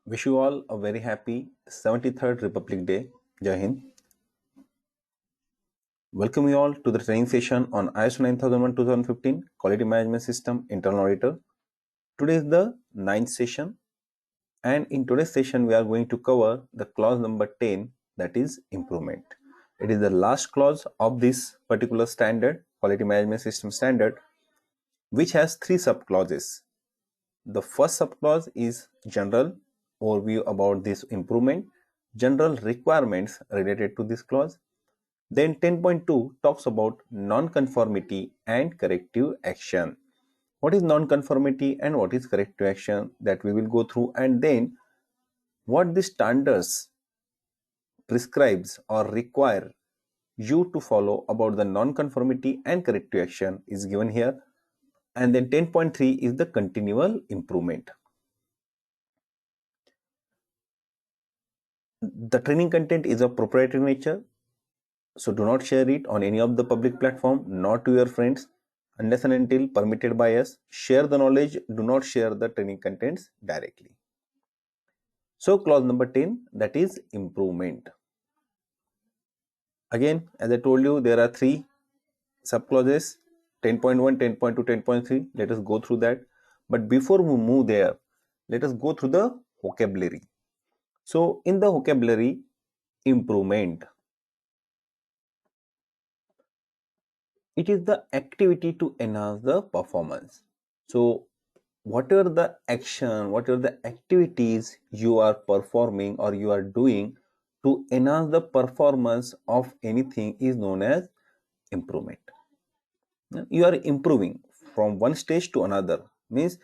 Wish you all a very happy 73rd Republic Day. Jai Hind. Welcome you all to the training session on ISO 9001-2015 Quality Management System Internal Auditor. Today is the ninth session, and in today's session we are going to cover the clause number 10, that is improvement. It is the last clause of this particular standard, Quality Management System standard, which has three subclauses. The first subclause is general overview about this improvement, general requirements related to this clause. Then 10.2 talks about non-conformity and corrective action. What is non-conformity and what is corrective action, that we will go through, and then what the standards prescribes or require you to follow about the non-conformity and corrective action is given here. And then 10.3 is the continual improvement. The training content is of proprietary nature, so do not share it on any of the public platform, not to your friends, unless and until permitted by us. Share the knowledge, do not share the training contents directly. So clause number 10, that is improvement. Again, as I told you, there are three subclauses, 10.1, 10.2, 10.3. Let us go through that. But before we move there, let us go through the vocabulary. So in the vocabulary, improvement, it is the activity to enhance the performance. So whatever the action, whatever the activities you are performing or you are doing to enhance the performance of anything is known as improvement. You are improving from one stage to another. Means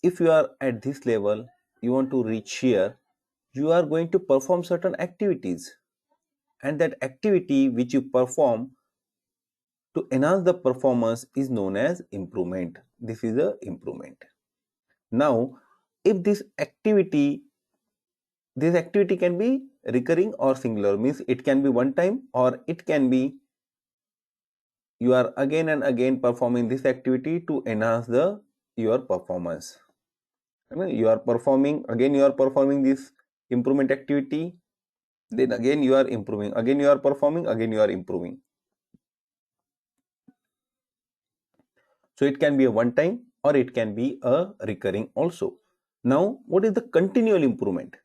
if you are at this level, you want to reach here, you are going to perform certain activities, and that activity which you perform to enhance the performance is known as improvement. This is a improvement. Now, if this activity can be recurring or singular, means it can be one time or it can be you are again and again performing this activity to enhance your performance. You are performing this improvement activity, then again you are improving, again you are performing, again you are improving. So it can be a one time or it can be a recurring also. Now, what is the continual improvement?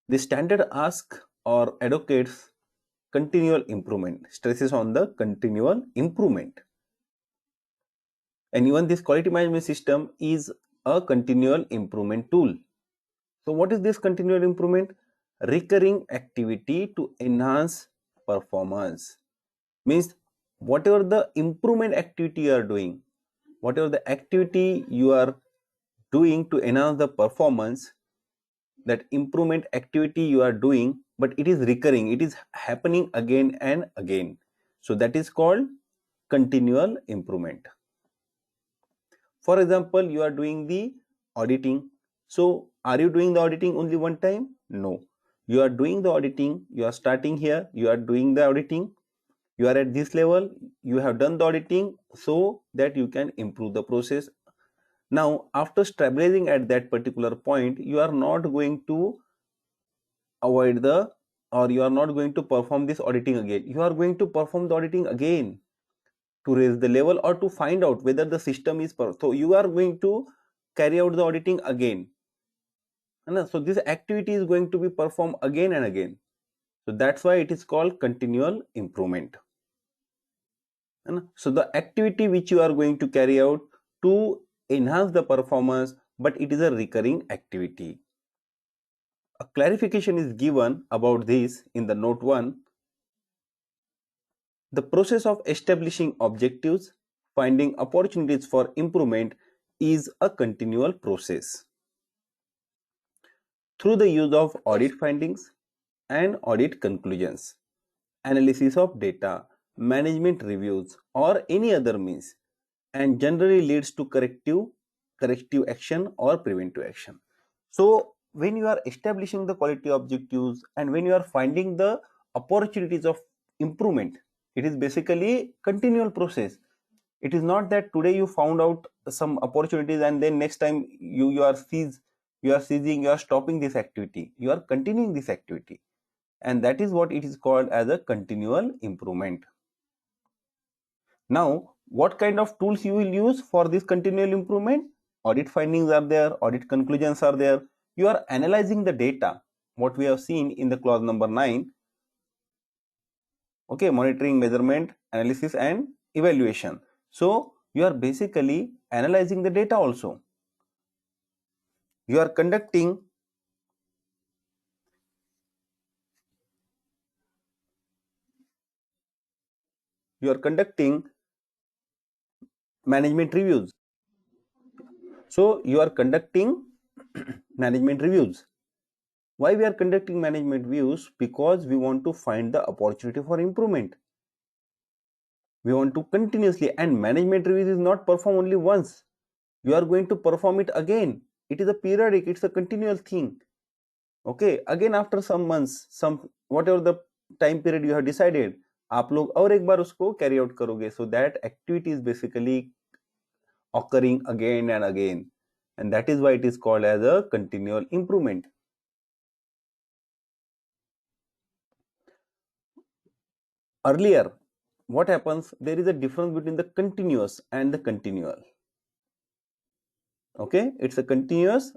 The standard asks or advocates continual improvement, stresses on the continual improvement. And even this quality management system is a continual improvement tool. So what is this continual improvement? Recurring activity to enhance performance. Means whatever the improvement activity you are doing, whatever the activity you are doing to enhance the performance, that improvement activity you are doing, but it is recurring, it is happening again and again. So that is called continual improvement. For example, you are doing the auditing. So are you doing the auditing only one time? No. You are doing the auditing, you are starting here, you are doing the auditing, you are at this level, you have done the auditing so that you can improve the process. Now, after stabilizing at that particular point, you are not going to avoid you are not going to perform this auditing again. You are going to perform the auditing again to raise the level or to find out whether the system is so you are going to carry out the auditing again. So this activity is going to be performed again and again. So that's why it is called continual improvement. So the activity which you are going to carry out to enhance the performance, but it is a recurring activity. A clarification is given about this in the note 1. The process of establishing objectives, finding opportunities for improvement is a continual process. Through the use of audit findings and audit conclusions, analysis of data, management reviews, or any other means, and generally leads to corrective action or preventive action. So when you are establishing the quality objectives and when you are finding the opportunities of improvement, it is basically continual process. It is not that today you found out some opportunities and then next time you are seized you are ceasing, you are stopping this activity, you are continuing this activity, and that is what it is called as a continual improvement. Now, what kind of tools you will use for this continual improvement? Audit findings are there, audit conclusions are there. You are analyzing the data, what we have seen in the clause number 9. Okay, monitoring, measurement, analysis and evaluation. So you are basically analyzing the data also. You are conducting management reviews. So you are conducting management reviews. Why we are conducting management reviews? Because we want to find the opportunity for improvement. We want to continuously, and management reviews is not performed only once. You are going to perform it again. It is a periodic, it's a continual thing. Okay, again after some months, some whatever the time period you have decided, आप लोग और एक बार उसको carry out करोगे. So that activity is basically occurring again and again, and that is why it is called as a continual improvement. Earlier, what happens? There is a difference between the continuous and the continual. Okay, it's a continuous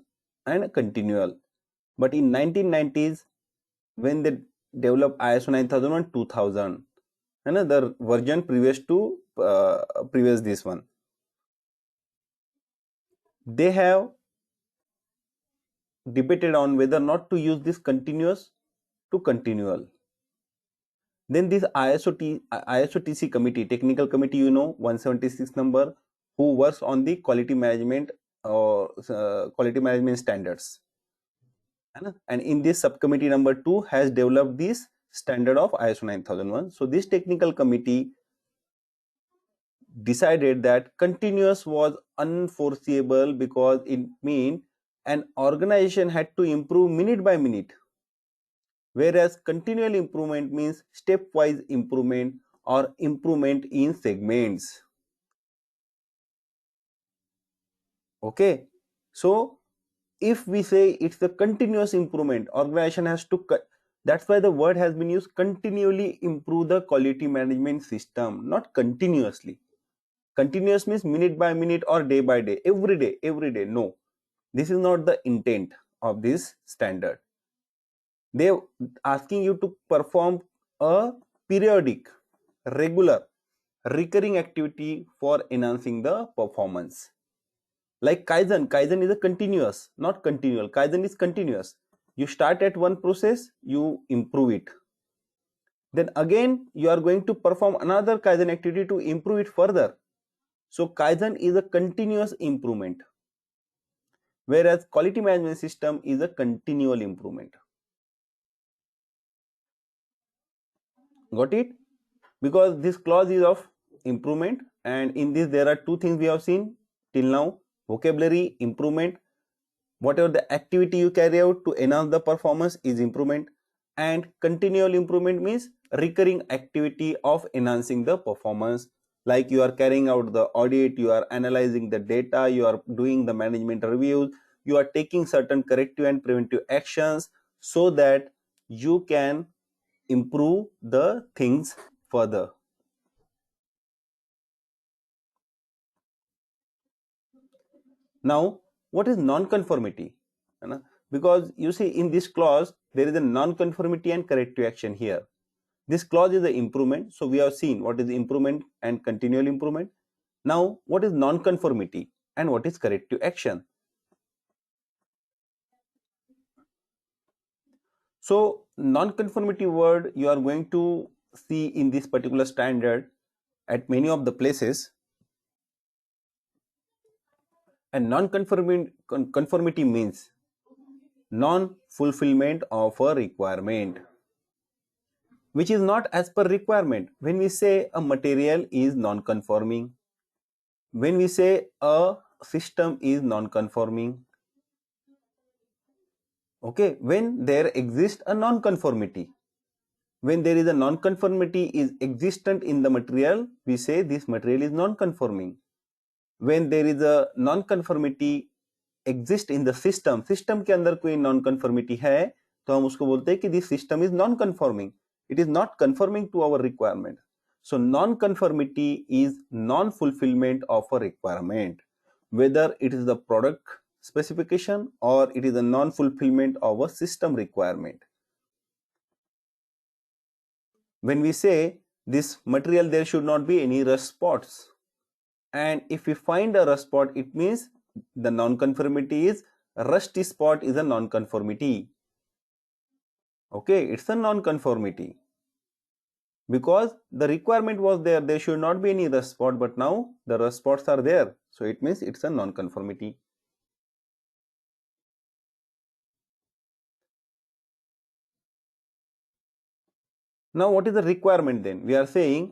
and a continual. But in 1990s, when they developed ISO 9001 2000, another version previous to previous this one, they have debated on whether not to use this continuous to continual. Then this ISO-TC committee, technical committee, 176 number, who works on the quality management or quality management standards. And in this subcommittee number 2 has developed this standard of ISO 9001. So this technical committee decided that continuous was unforeseeable because it means an organization had to improve minute by minute, whereas continual improvement means stepwise improvement or improvement in segments. Okay, so if we say it's the continuous improvement, organization has to that's why the word has been used, continually improve the quality management system, not continuously. Continuous means minute by minute or day by day, every day. No, this is not the intent of this standard. They asking you to perform a periodic, regular, recurring activity for enhancing the performance. Like Kaizen is a continuous, not continual. Kaizen is continuous. You start at one process, you improve it. Then again, you are going to perform another Kaizen activity to improve it further. So Kaizen is a continuous improvement, whereas quality management system is a continual improvement. Got it? Because this clause is of improvement, and in this there are two things we have seen till now: vocabulary, improvement, whatever the activity you carry out to enhance the performance is improvement, and continual improvement means recurring activity of enhancing the performance. Like you are carrying out the audit, you are analyzing the data, you are doing the management reviews, you are taking certain corrective and preventive actions so that you can improve the things further. Now, what is non-conformity? Because you see in this clause there is a non-conformity and corrective action here. This clause is the improvement, so we have seen what is improvement and continual improvement. Now, what is non-conformity and what is corrective action? So, non-conformity word you are going to see in this particular standard at many of the places. And non-conformity means non-fulfillment of a requirement, which is not as per requirement. When we say a material is non-conforming, when we say a system is non-conforming, okay, when there exists a non-conformity, when there is a non-conformity is existent in the material, we say this material is non-conforming. When there is a non-conformity exist in the system, system के अंदर कोई non conformity है तो हम उसको बोलते हैं कि this system is non conforming, it is not conforming to our requirement. So non-conformity is non-fulfillment of a requirement, whether it is the product specification or it is a non-fulfillment of a system requirement. When we say this material there should not be any rust spots, and if we find a rust spot, it means the non-conformity is rusty spot is a non-conformity. Okay, it's a non-conformity. Because the requirement was there should not be any rust spot, but now the rust spots are there, so it means it's a non-conformity. Now what is the requirement then? We are saying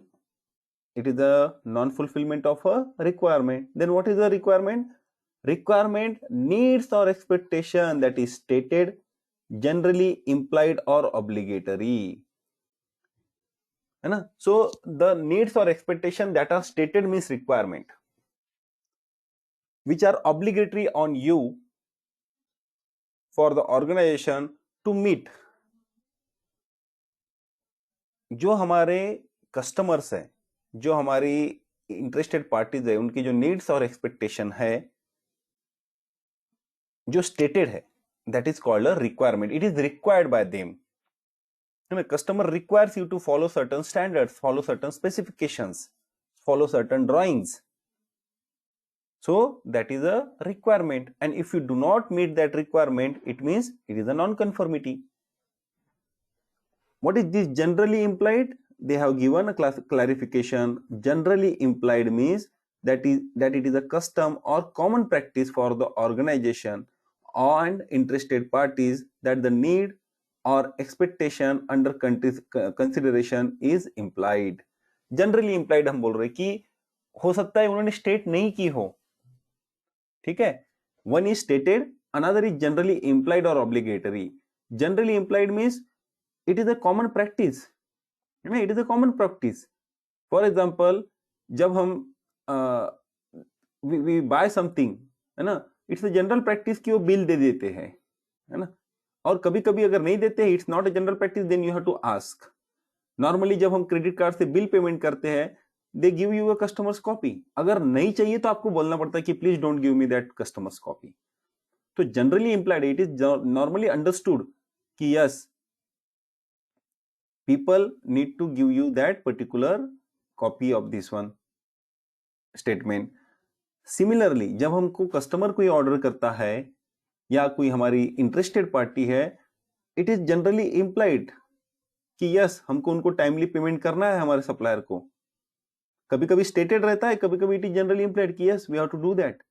it is a non-fulfillment of a requirement. Then what is the requirement? Requirement, needs or expectation that is stated, generally implied or obligatory. है ना? So the needs or expectation that are stated means requirement, which are obligatory on you for the organization to meet. जो हमारे customers हैं, जो हमारी interested parties है, उनकी जो नीड्स और एक्सपेक्टेशन है जो स्टेटेड है, that is called a requirement. It is required by them. Customer requires you to follow certain standards, follow certain specifications, follow certain drawings. So that is a requirement, and if you do not meet that requirement, it means it is a non-conformity. What is this generally implied? They have given a clarification. Generally implied means that it is a custom or common practice for the organization and interested parties that the need or expectation under consideration is implied. Generally implied हम बोल रहे कि हो सकता है उन्होंने state नहीं की हो, ठीक है. One is stated, another is generally implied or obligatory. Generally implied means it is a common practice. It is a common practice. For example, जब हम we buy something, है ना, it's a general practice कि वो bill दे देते हैं, है ना. और कभी कभी अगर नहीं देते, it's not a general practice, then you have to ask. Normally जब हम क्रेडिट कार्ड से बिल पेमेंट करते हैं, they give you a customers copy. अगर नहीं चाहिए तो आपको बोलना पड़ता है कि please don't give me that customers copy. तो generally implied, it is normally understood कि yes, people need to give you that particular copy of this one statement. Similarly जब हमको कस्टमर कोई ऑर्डर करता है या कोई हमारी इंटरेस्टेड पार्टी है, इट इज जनरली इंप्लाइड कि यस, हमको उनको टाइमली पेमेंट करना है हमारे सप्लायर को. कभी कभी स्टेटेड रहता है, कभी कभी इट इज जनरली इंप्लाइड कि yes we have to do that.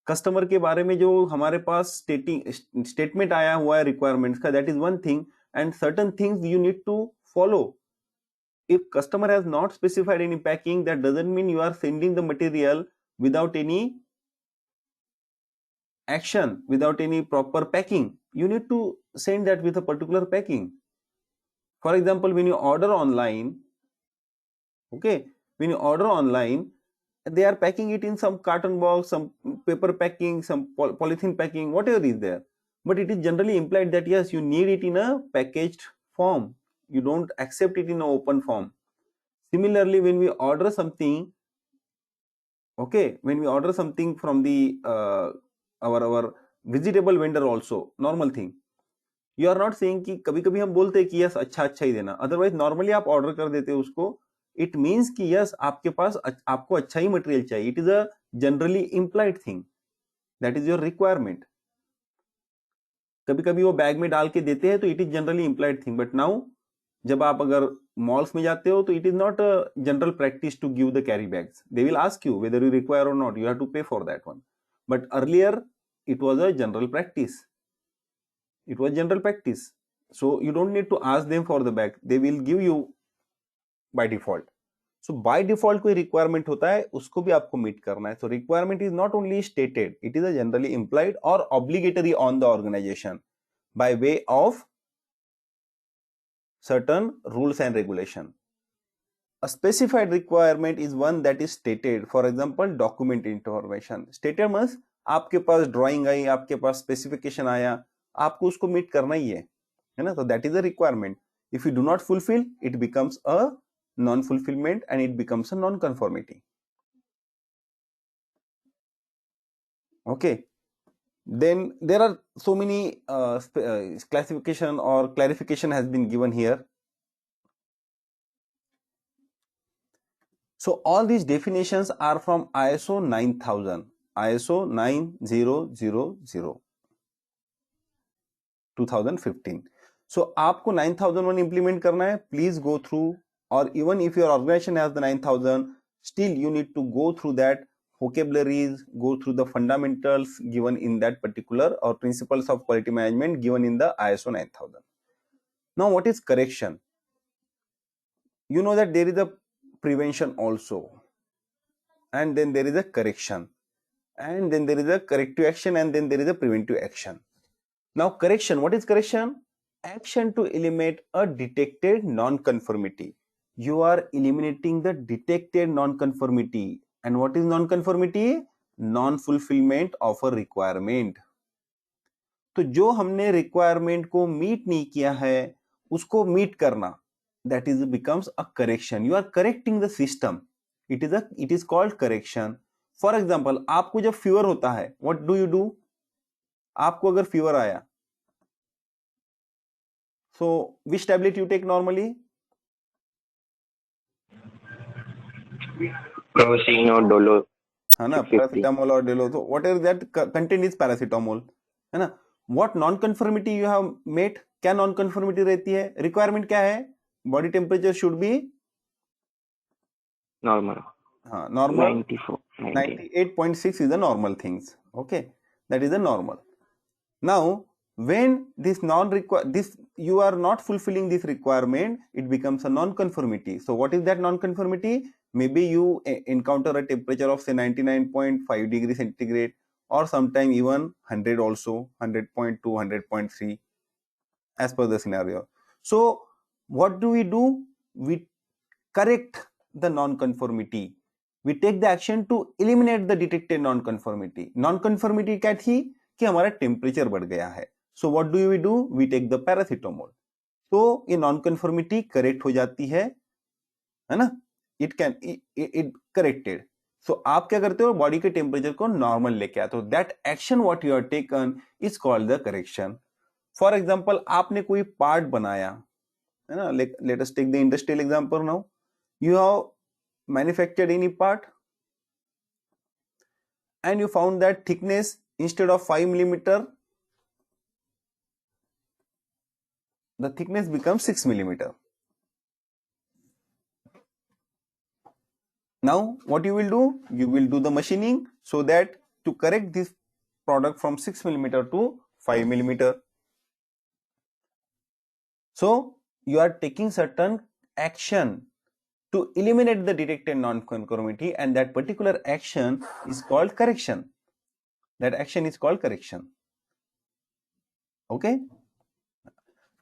Customer के बारे में जो हमारे पास स्टेटमेंट आया हुआ है रिक्वायरमेंट्स का, that is one thing, and certain things you need to follow. If customer has not specified any packing, that doesn't mean you are sending the material without any action, without any proper packing. You need to send that with a particular packing. For example, when you order online, okay, when you order online, they are packing it in some carton box, some paper packing, some polythene packing, whatever is there. But it is generally implied that yes, you need it in a packaged form. You don't accept it in an open form. Similarly, when we order something, okay, when we order something from the our vegetable vendor also, normal thing, you are not saying कि कभी कभी हम बोलते हैं कि yes अच्छा अच्छा ही देना, अदरवाइज नॉर्मली आप ऑर्डर कर देते हो उसको. इट मीन्स कि यस आपके पास आपको अच्छा ही मटेरियल चाहिए. It is a generally implied thing, that is your requirement. कभी कभी वो बैग में डाल के देते हैं तो it is generally implied thing. But now जब आप अगर मॉल्स में जाते हो तो it is not a general practice to give the carry bags. They will ask you whether you require और not, you have to pay for that one. But earlier it was a general practice. It was general practice, so you don't need to ask them for the bag, they will give you by default. So by default कोई requirement होता है, उसको भी आपको meet करना है. So requirement is not only stated, it is a generally implied or obligatory on the organization by way of certain rules and regulation. A specified requirement is one that is stated. For example, document information. Stated means आपके पास drawing आई, आपके पास specification आया, आपको उसको meet करना ही है ना? तो that is a requirement. If you do not fulfil, it becomes a non fulfilment and it becomes a non conformity. Okay, then there are so many classification or clarification has been given here. So all these definitions are from ISO 9000, ISO 9000 2015. So आपको 9001 implement करना है, please go through, or even if your organization has the 9000, still you need to go through that vocabularies, go through the fundamentals given in that particular, or principles of quality management given in the ISO 9000. Now what is correction? You know that there is a prevention also, and then there is a correction, and then there is a corrective action, and then there is a preventive action. Now correction, what is correction? Action to eliminate a detected non-conformity. You are eliminating the detected non-conformity. And what is non-conformity? Non-fulfillment of a requirement. तो जो हमने requirement को meet नहीं किया है, उसको meet करना, that is becomes a correction. You are correcting the system. It is called correction. For example, आपको जब फीवर होता है, what do you do? आपको अगर फीवर आया, so which tablet you take normally? Crocin or Dolo. है ना, 650. Paracetamol और डेलो. तो whatever that content is paracetamol, है ना. What non conformity you have met? क्या नॉन कंफर्मिटी रहती है? रिक्वायरमेंट क्या है? Body temperature should be Normal. हाँ normal. 94. 98.6 is the normal things. Okay, that is the normal. Now when this you are not fulfilling this requirement, it becomes a non-conformity. So what is that non-conformity? Maybe you encounter a temperature of say 99.5 degrees centigrade, or sometime even 100 also, 100.2, 100.3 as per the scenario. So what do? We correct the non-conformity. We take the action to eliminate the detected non-conformity. Non-conformity क्या थी? कि हमारा temperature बढ़ गया है. So what do? We take the paracetamol. तो ये non-conformity correct हो जाती है ना? It corrected. So आप क्या करते हो? बॉडी के टेम्परेचर को नॉर्मल लेके आते हो. That action what you are taken is called the correction. For example, आपने कोई पार्ट बनाया है ना. Let us take the industrial example now. You have manufactured any part and you found that thickness, instead of 5 millimeter, the thickness becomes 6 millimeter. Now what you will do? You will do the machining so that to correct this product from 6 millimeter to 5 millimeter. So you are taking certain action to eliminate the detected non-conformity, and that particular action is called correction. That action is called correction. Okay.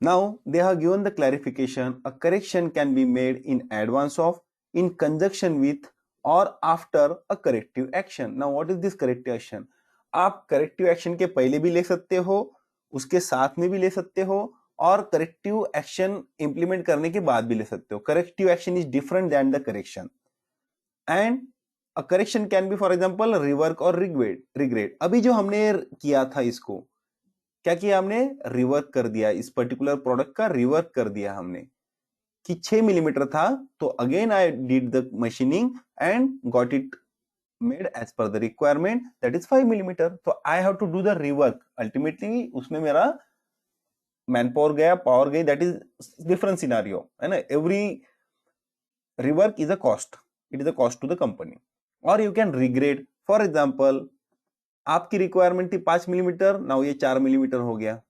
Now they have given the clarification. A correction can be made in advance of, in conjunction with, or after a corrective action. Now what is this corrective action? आप corrective action के पहले भी ले सकते हो, उसके साथ में भी ले सकते हो, और corrective action implement करने के बाद भी ले सकते हो. Corrective action is different than the correction. And a correction can be, for example, rework or regrade. अभी जो हमने किया था, इसको क्या किया हमने? रिवर्क कर दिया. इस पर्टिकुलर प्रोडक्ट का रिवर्क कर दिया हमने कि 6 मिलीमीटर था, तो again I did the machining and got it made as per the requirement, that is 5 millimetre. तो I have to do the rework. Ultimately उसमें मेरा मैन पावर गया, पावर गई, दैट इज डिफरेंट सिनारियो, है ना. Every rework is a cost. It is a cost to the company. और you can regrade. For example, आपकी requirement थी 5 millimetre, now ये 4 मिलीमीटर हो गया.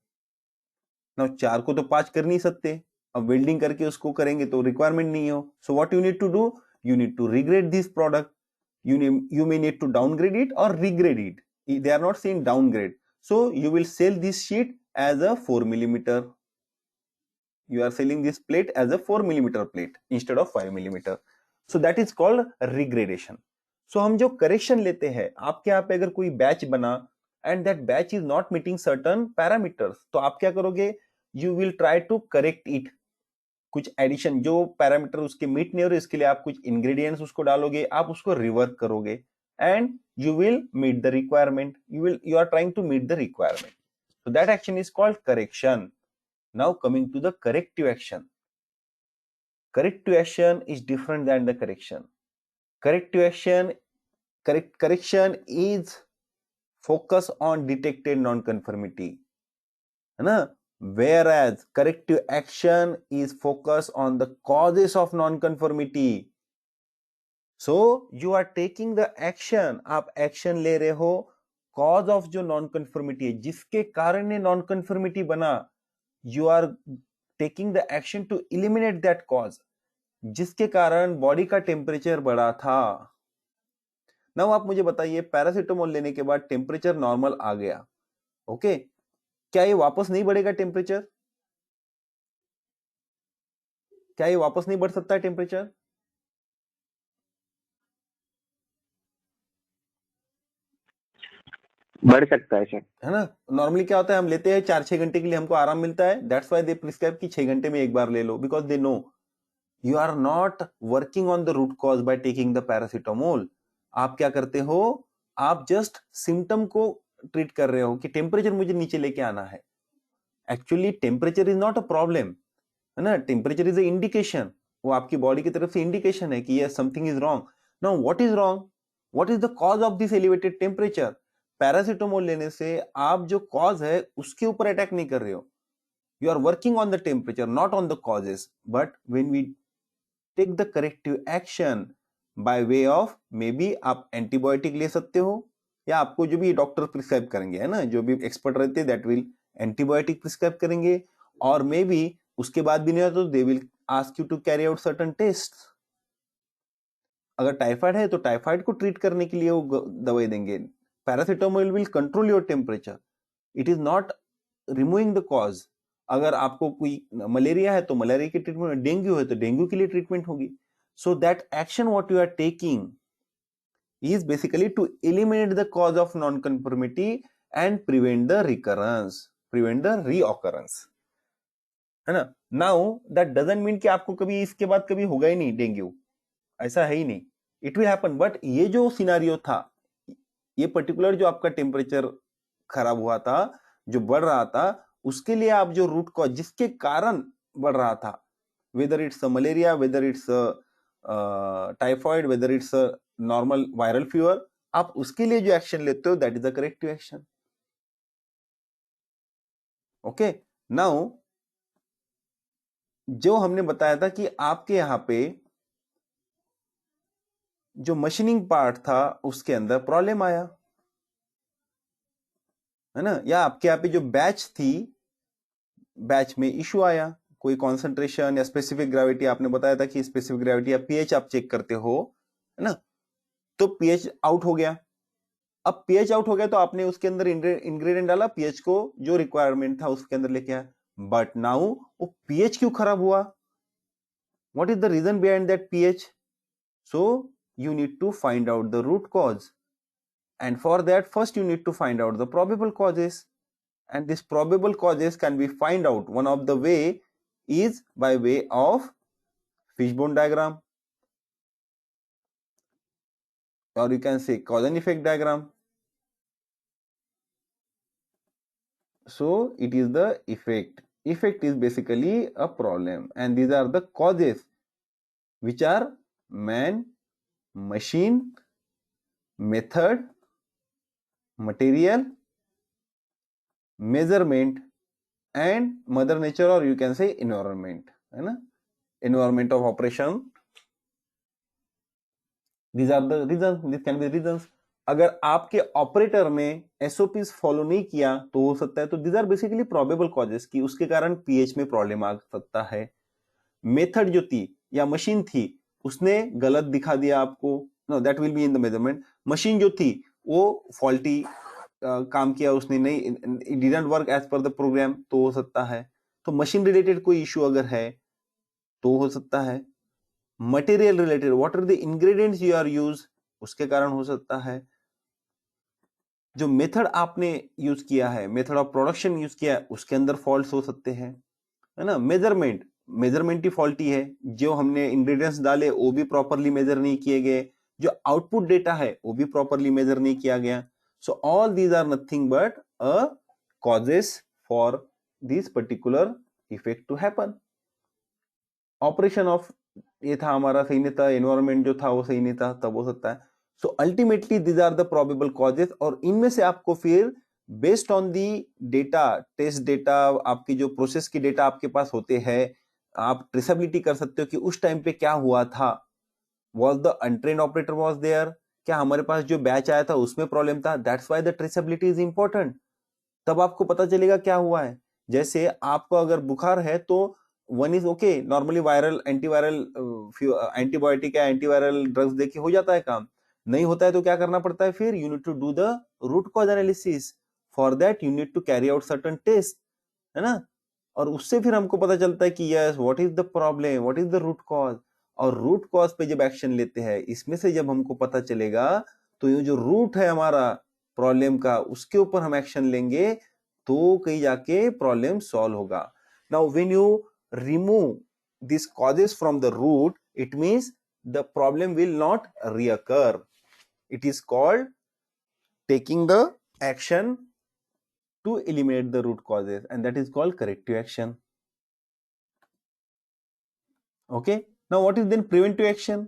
नाउ 4 को तो 5 कर नहीं सकते, अब वेल्डिंग करके उसको करेंगे तो रिक्वायरमेंट नहीं हो. So what you need to do? You need to regrade this product. You may need to downgrade it or regrade it. They are not saying downgrade. So you will sell this sheet as a 4 millimeter. You are selling this plate as a 4 millimeter plate instead of 5 millimeter. So that is called regradation. सो हम जो correction लेते हैं, आपके यहाँ पे अगर कोई batch बना and that batch is not meeting certain parameters, तो आप क्या करोगे, you will try to correct it. कुछ एडिशन जो पैरामीटर उसके मीट नहीं हो रहे, इसके लिए आप कुछ इंग्रेडिएंट्स उसको डालोगे, आप उसको रिवर्क करोगे and you will meet the requirement, you are trying to meet the requirement. So that action is called correction. Now coming to the corrective action. Corrective action is different than the correction. Corrective action, correction is focus on detected non-conformity, है ना, whereas corrective action is focus on the causes of non-conformity. So you are taking the action, आप action ले रहे हो cause of जो non conformity है, जिसके कारण ये नॉन कन्फर्मिटी बना, you are taking the action to eliminate that cause, जिसके कारण बॉडी का टेम्परेचर बढ़ा था। नाउ आप मुझे बताइए, पैरासीटामोल लेने के बाद टेम्परेचर नॉर्मल आ गया, ओके, क्या ये वापस नहीं बढ़ेगा टेम्परेचर? क्या ये वापस नहीं बढ़ सकता है टेम्परेचर? बढ़ सकता है सर, है ना। नॉर्मली क्या होता है, हम लेते हैं 4-6 घंटे के लिए, हमको आराम मिलता है, दैट्स व्हाई दे प्रिस्क्राइब कि 6 घंटे में एक बार ले लो, because they know you are not working on the root cause by taking the paracetamol. आप क्या करते हो, आप जस्ट सिम्टम को ट्रीट कर रहे हो कि टेम्परेचर मुझे नीचे लेके आना है। Actually temperature is not a problem, है ना, टेम्परेचर इज अ इंडिकेशन, वो आपकी बॉडी की तरफ से इंडिकेशन है कि yes something is wrong. Now what is wrong, what is the cause of this elevated temperature? Paracetamol लेने से आप जो कॉज है उसके ऊपर अटैक नहीं कर रहे हो, you are working on the temperature not on the causes. But when we take the corrective action by way of, maybe आप एंटीबायोटिक ले सकते हो, या आपको जो भी डॉक्टर प्रिस्क्राइब करेंगे, है ना, जो भी एक्सपर्ट रहते हैं दैट विल एंटीबायोटिक प्रिस्क्राइब करेंगे, और मे बी उसके बाद भी नहीं हो तो they will ask you to carry out certain test. अगर टाइफाइड है तो टाइफाइड को ट्रीट करने के लिए वो दवाई देंगे। Paracetamol will control your temperature, it is not removing the cause. अगर आपको कोई मलेरिया है तो मलेरिया की ट्रीटमेंट, डेंगू है तो डेंगू के लिए ट्रीटमेंट होगी। So that action what you are taking is basically to eliminate the cause of non-conformity and prevent the recurrence, prevent the reoccurrence, है ना। Now that doesn't mean कि आपको कभी इसके बाद कभी होगा ही नहीं डेंगू, ऐसा है ही नहीं, इट विल हैपन। बट ये जो सिनारियो था, ये पर्टिकुलर जो आपका टेम्परेचर खराब हुआ था, जो बढ़ रहा था, उसके लिए आप जो रूट कॉज जिसके कारण बढ़ रहा था, whether it's malaria, whether it's typhoid, whether it's normal viral fever, आप उसके लिए जो एक्शन लेते हो that is the corrective action. Okay, now जो हमने बताया था कि आपके यहां पे जो मशीनिंग पार्ट था उसके अंदर प्रॉब्लम आया, है ना, या आपके यहाँ पे जो बैच थी, बैच में इशू आया, कोई कॉन्सेंट्रेशन या स्पेसिफिक ग्रेविटी, आपने बताया था कि स्पेसिफिक ग्रेविटी या पीएच आप चेक करते हो, है ना, तो पीएच आउट हो गया। अब पीएच आउट हो गया तो आपने उसके अंदर इंग्रेडिएंट डाला, पीएच को जो रिक्वायरमेंट था उसके अंदर लेके आया, बट नाउ वो पीएच क्यों खराब हुआ, what is the reason behind that pH? So you need to find out the root cause, and for that first you need to find out the probable causes, and this probable causes can be find out, one of the way is by way of fishbone diagram, or you can say cause and effect diagram. So it is the effect is basically a problem, and these are the causes which are man, machine, method, material, measurement, and mother nature, or you can say environment, है ना, environment of operation. These are the reasons, these can be reasons. अगर आपके operator में SOPs follow नहीं किया तो हो सकता है, तो these are basically probable causes कि उसके कारण पीएच में प्रॉब्लम आ सकता है। मेथड जो थी या मशीन थी उसने गलत दिखा दिया आपको, no that will be in the measurement. Machine जो थी वो फॉल्टी काम किया उसने, नहीं, it didn't work as per the program, तो हो सकता है। तो मशीन रिलेटेड कोई इश्यू अगर है तो हो सकता है। Material related, what are the ingredients you are use उसके कारण हो सकता है। जो मेथड आपने यूज किया है, मेथड ऑफ प्रोडक्शन यूज किया है, उसके अंदर फॉल्ट हो सकते हैं, है ना। मेजरमेंट ही फॉल्टी है, जो हमने इंग्रेडिएंट्स डाले वो भी प्रॉपरली मेजर नहीं किए गए, जो आउटपुट डेटा है वो भी प्रॉपरली मेजर नहीं किया गया। So all these are nothing but a causes for this particular effect to happen. Operation of ये था हमारा सही नहीं था, एनवायरमेंट जो था वो सही नहीं था, तब हो सकता है। So ultimately these are the probable causes, और इनमें से आपको फिर based on the data, test data, आपकी जो प्रोसेस की डेटा आपके पास होते हैं, आप ट्रेसेबिलिटी कर सकते हो कि उस टाइम पे क्या हुआ था। Was the untrained operator was there, क्या हमारे पास जो बैच आया था उसमें प्रॉब्लम था, that's why the traceability is important. तब आपको पता चलेगा क्या हुआ है। जैसे आपको अगर बुखार है तो one is okay, normally viral antiviral antibiotic या एंटीवायरल ड्रग्स देके हो जाता है काम। नहीं होता है तो क्या करना पड़ता है, फिर you need to do the root cause analysis, for that you need to carry out certain test, है ना। और उससे फिर हमको पता चलता है कि yes what is the problem, what is the root cause. और रूट कॉज पे जब एक्शन लेते हैं, इसमें से जब हमको पता चलेगा, तो ये जो रूट है हमारा प्रॉब्लम का, उसके ऊपर हम एक्शन लेंगे, तो कहीं जाके प्रॉब्लम सॉल्व होगा। Now when you remove this causes from the root, it means the problem will not reoccur. It is called taking the action to eliminate the root causes, and that is called corrective action. Okay, now what is then preventive action?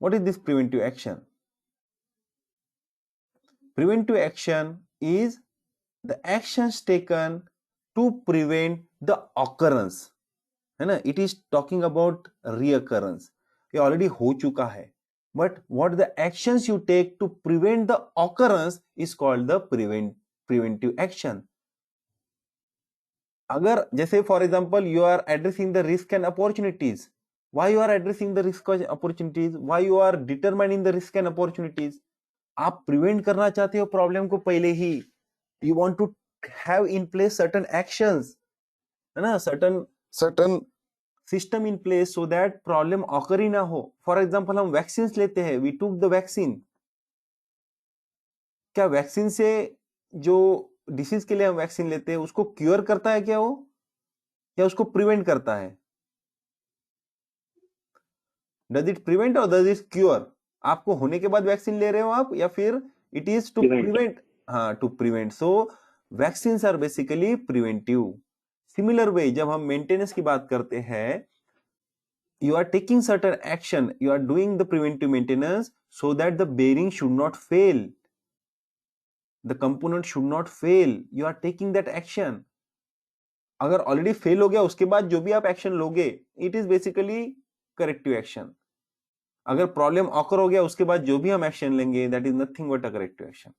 What is this preventive action? Preventive action is the actions taken to prevent the occurrence, है ना। It is talking about reoccurrence, ये already हो चुका है, but what the actions you take to prevent the occurrence is called the preventive action. अगर जैसे for example you are addressing the risk and opportunities, why you are addressing the risk and opportunities, why you are determining the risk and opportunities, आप prevent करना चाहते हो problem को पहले ही, you want to have in place certain actions, है ना, certain system in place so that problem occur ही ना हो। फॉर एग्जांपल हम वैक्सीन लेते हैं, वी टूक द वैक्सीन, क्या वैक्सीन से जो डिसीज के लिए हम वैक्सीन लेते हैं उसको क्योर करता है क्या वो, या उसको प्रिवेंट करता है? डज इट प्रिवेंट और डज इट क्योर? आपको होने के बाद वैक्सीन ले रहे हो आप, या फिर इट इज टू प्रिवेंट? हाँ, to prevent. So vaccine are basically preventive. Similar way जब हम मेंटेनेंस की बात करते हैं, you are taking certain action, you are doing the preventive maintenance so that the bearing should not fail, the component should not fail, you are taking that action. अगर already fail हो गया उसके बाद जो भी आप एक्शन लोगे, it is basically corrective action. अगर प्रॉब्लम ऑकर हो गया उसके बाद जो भी हम एक्शन लेंगे, that is nothing but a corrective action.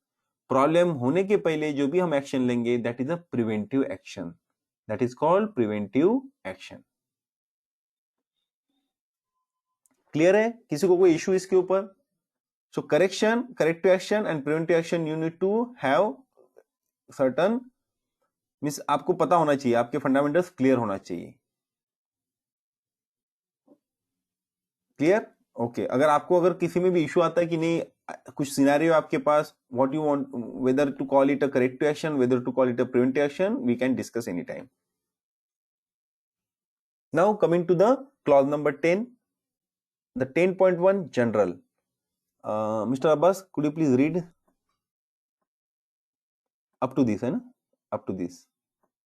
Problem होने के पहले जो भी हम एक्शन लेंगे, that is a preventive action, that is called preventive action. Clear है? किसी को कोई इश्यू इसके ऊपर? So correction, corrective action and preventive action, you need to have certain, means आपको पता होना चाहिए, आपके फंडामेंटल्स क्लियर होना चाहिए। क्लियर? ओके। अगर आपको अगर किसी में भी इशू आता है कि नहीं, कुछ सिनेरियो आपके पास, what you want, whether to call it a corrective action, whether to call it a preventive action, we can discuss any time. Now coming to the clause number 10, the 10.1 general. Mister Abbas, could you please read up to this, है ना, up to this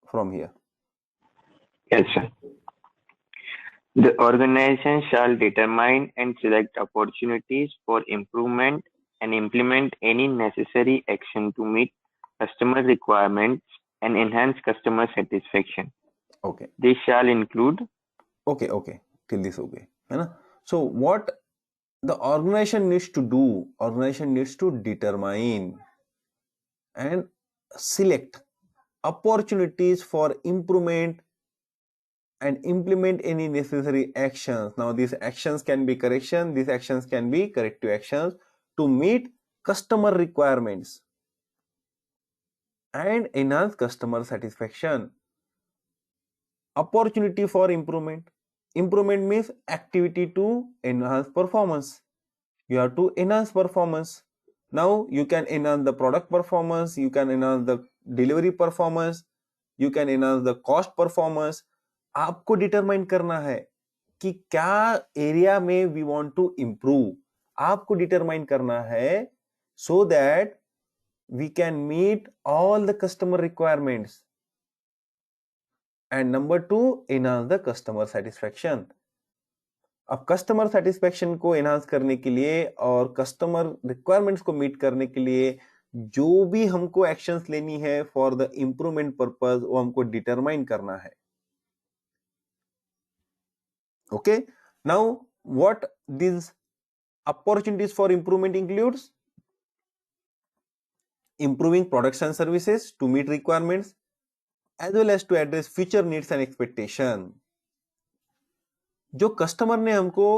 from here. Yes, sir. The organization shall determine and select opportunities for improvement and implement any necessary action to meet customer requirements and enhance customer satisfaction. Okay. This shall include. Okay, till this okay, है ना। So what the organization needs to do, organization needs to determine and select opportunities for improvement and implement any necessary actions. Now these actions can be correction, these actions can be corrective actions to meet customer requirements and enhance customer satisfaction. Opportunity for improvement. Improvement means activity to enhance performance. You have to enhance performance. Now you can enhance the product performance, you can enhance the delivery performance, you can enhance the cost performance. आपको determine करना है कि क्या area में we want to improve, आपको determine करना है so that we can meet all the customer requirements. And number 2, enhance the customer satisfaction. अब कस्टमर सेटिस्फेक्शन को एनहांस करने के लिए और कस्टमर रिक्वायरमेंट्स को मीट करने के लिए जो भी हमको एक्शंस लेनी है फॉर द इंप्रूवमेंट पर्पस, वो हमको डिटरमाइन करना है. Okay, now what this opportunities for improvement includes improving products and services to meet requirements as well as to address future needs and expectation. जो कस्टमर ने हमको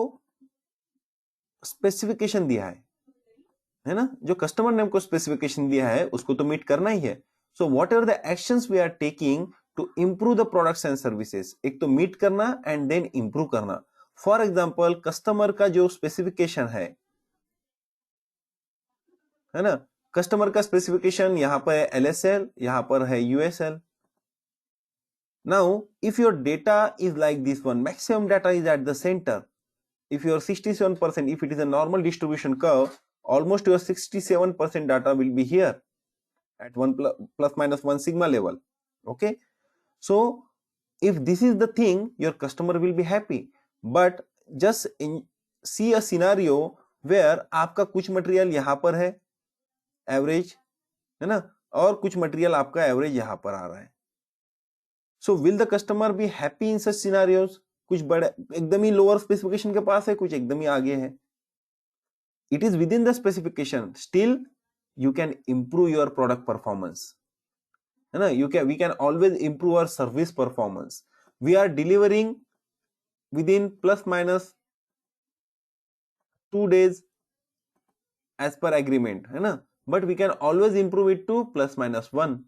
specification दिया है ना, जो कस्टमर ने हमको स्पेसिफिकेशन दिया है उसको तो मीट करना ही है. So what are the actions we are taking to improve the products and services. एक तो मीट करना एंड देन इंप्रूव करना. फॉर एग्जांपल कस्टमर का जो स्पेसिफिकेशन है ना, कस्टमर का स्पेसिफिकेशन यहां पर है LSL, यहां पर है USL. Now, if your data is like this one, maximum data is at the center. If your 67%, if it is a normal distribution curve, almost your 67% data will be here at plus minus 1 sigma level. Okay. So, if this is the thing, your customer will be happy. But just see a scenario where आपका कुछ material यहां पर है average, है ना, और कुछ material आपका एवरेज यहां पर आ रहा है. So will the customer be happy in such scenarios? कुछ बड़ा एकदम ही लोअर स्पेसिफिकेशन के पास है, कुछ एकदम ही आगे है. It is within the specification. Still, you can improve your product performance. है ना, we can always improve our service performance. We are delivering within plus minus 2 days as per agreement, है ना, but we can always improve it to plus minus 1.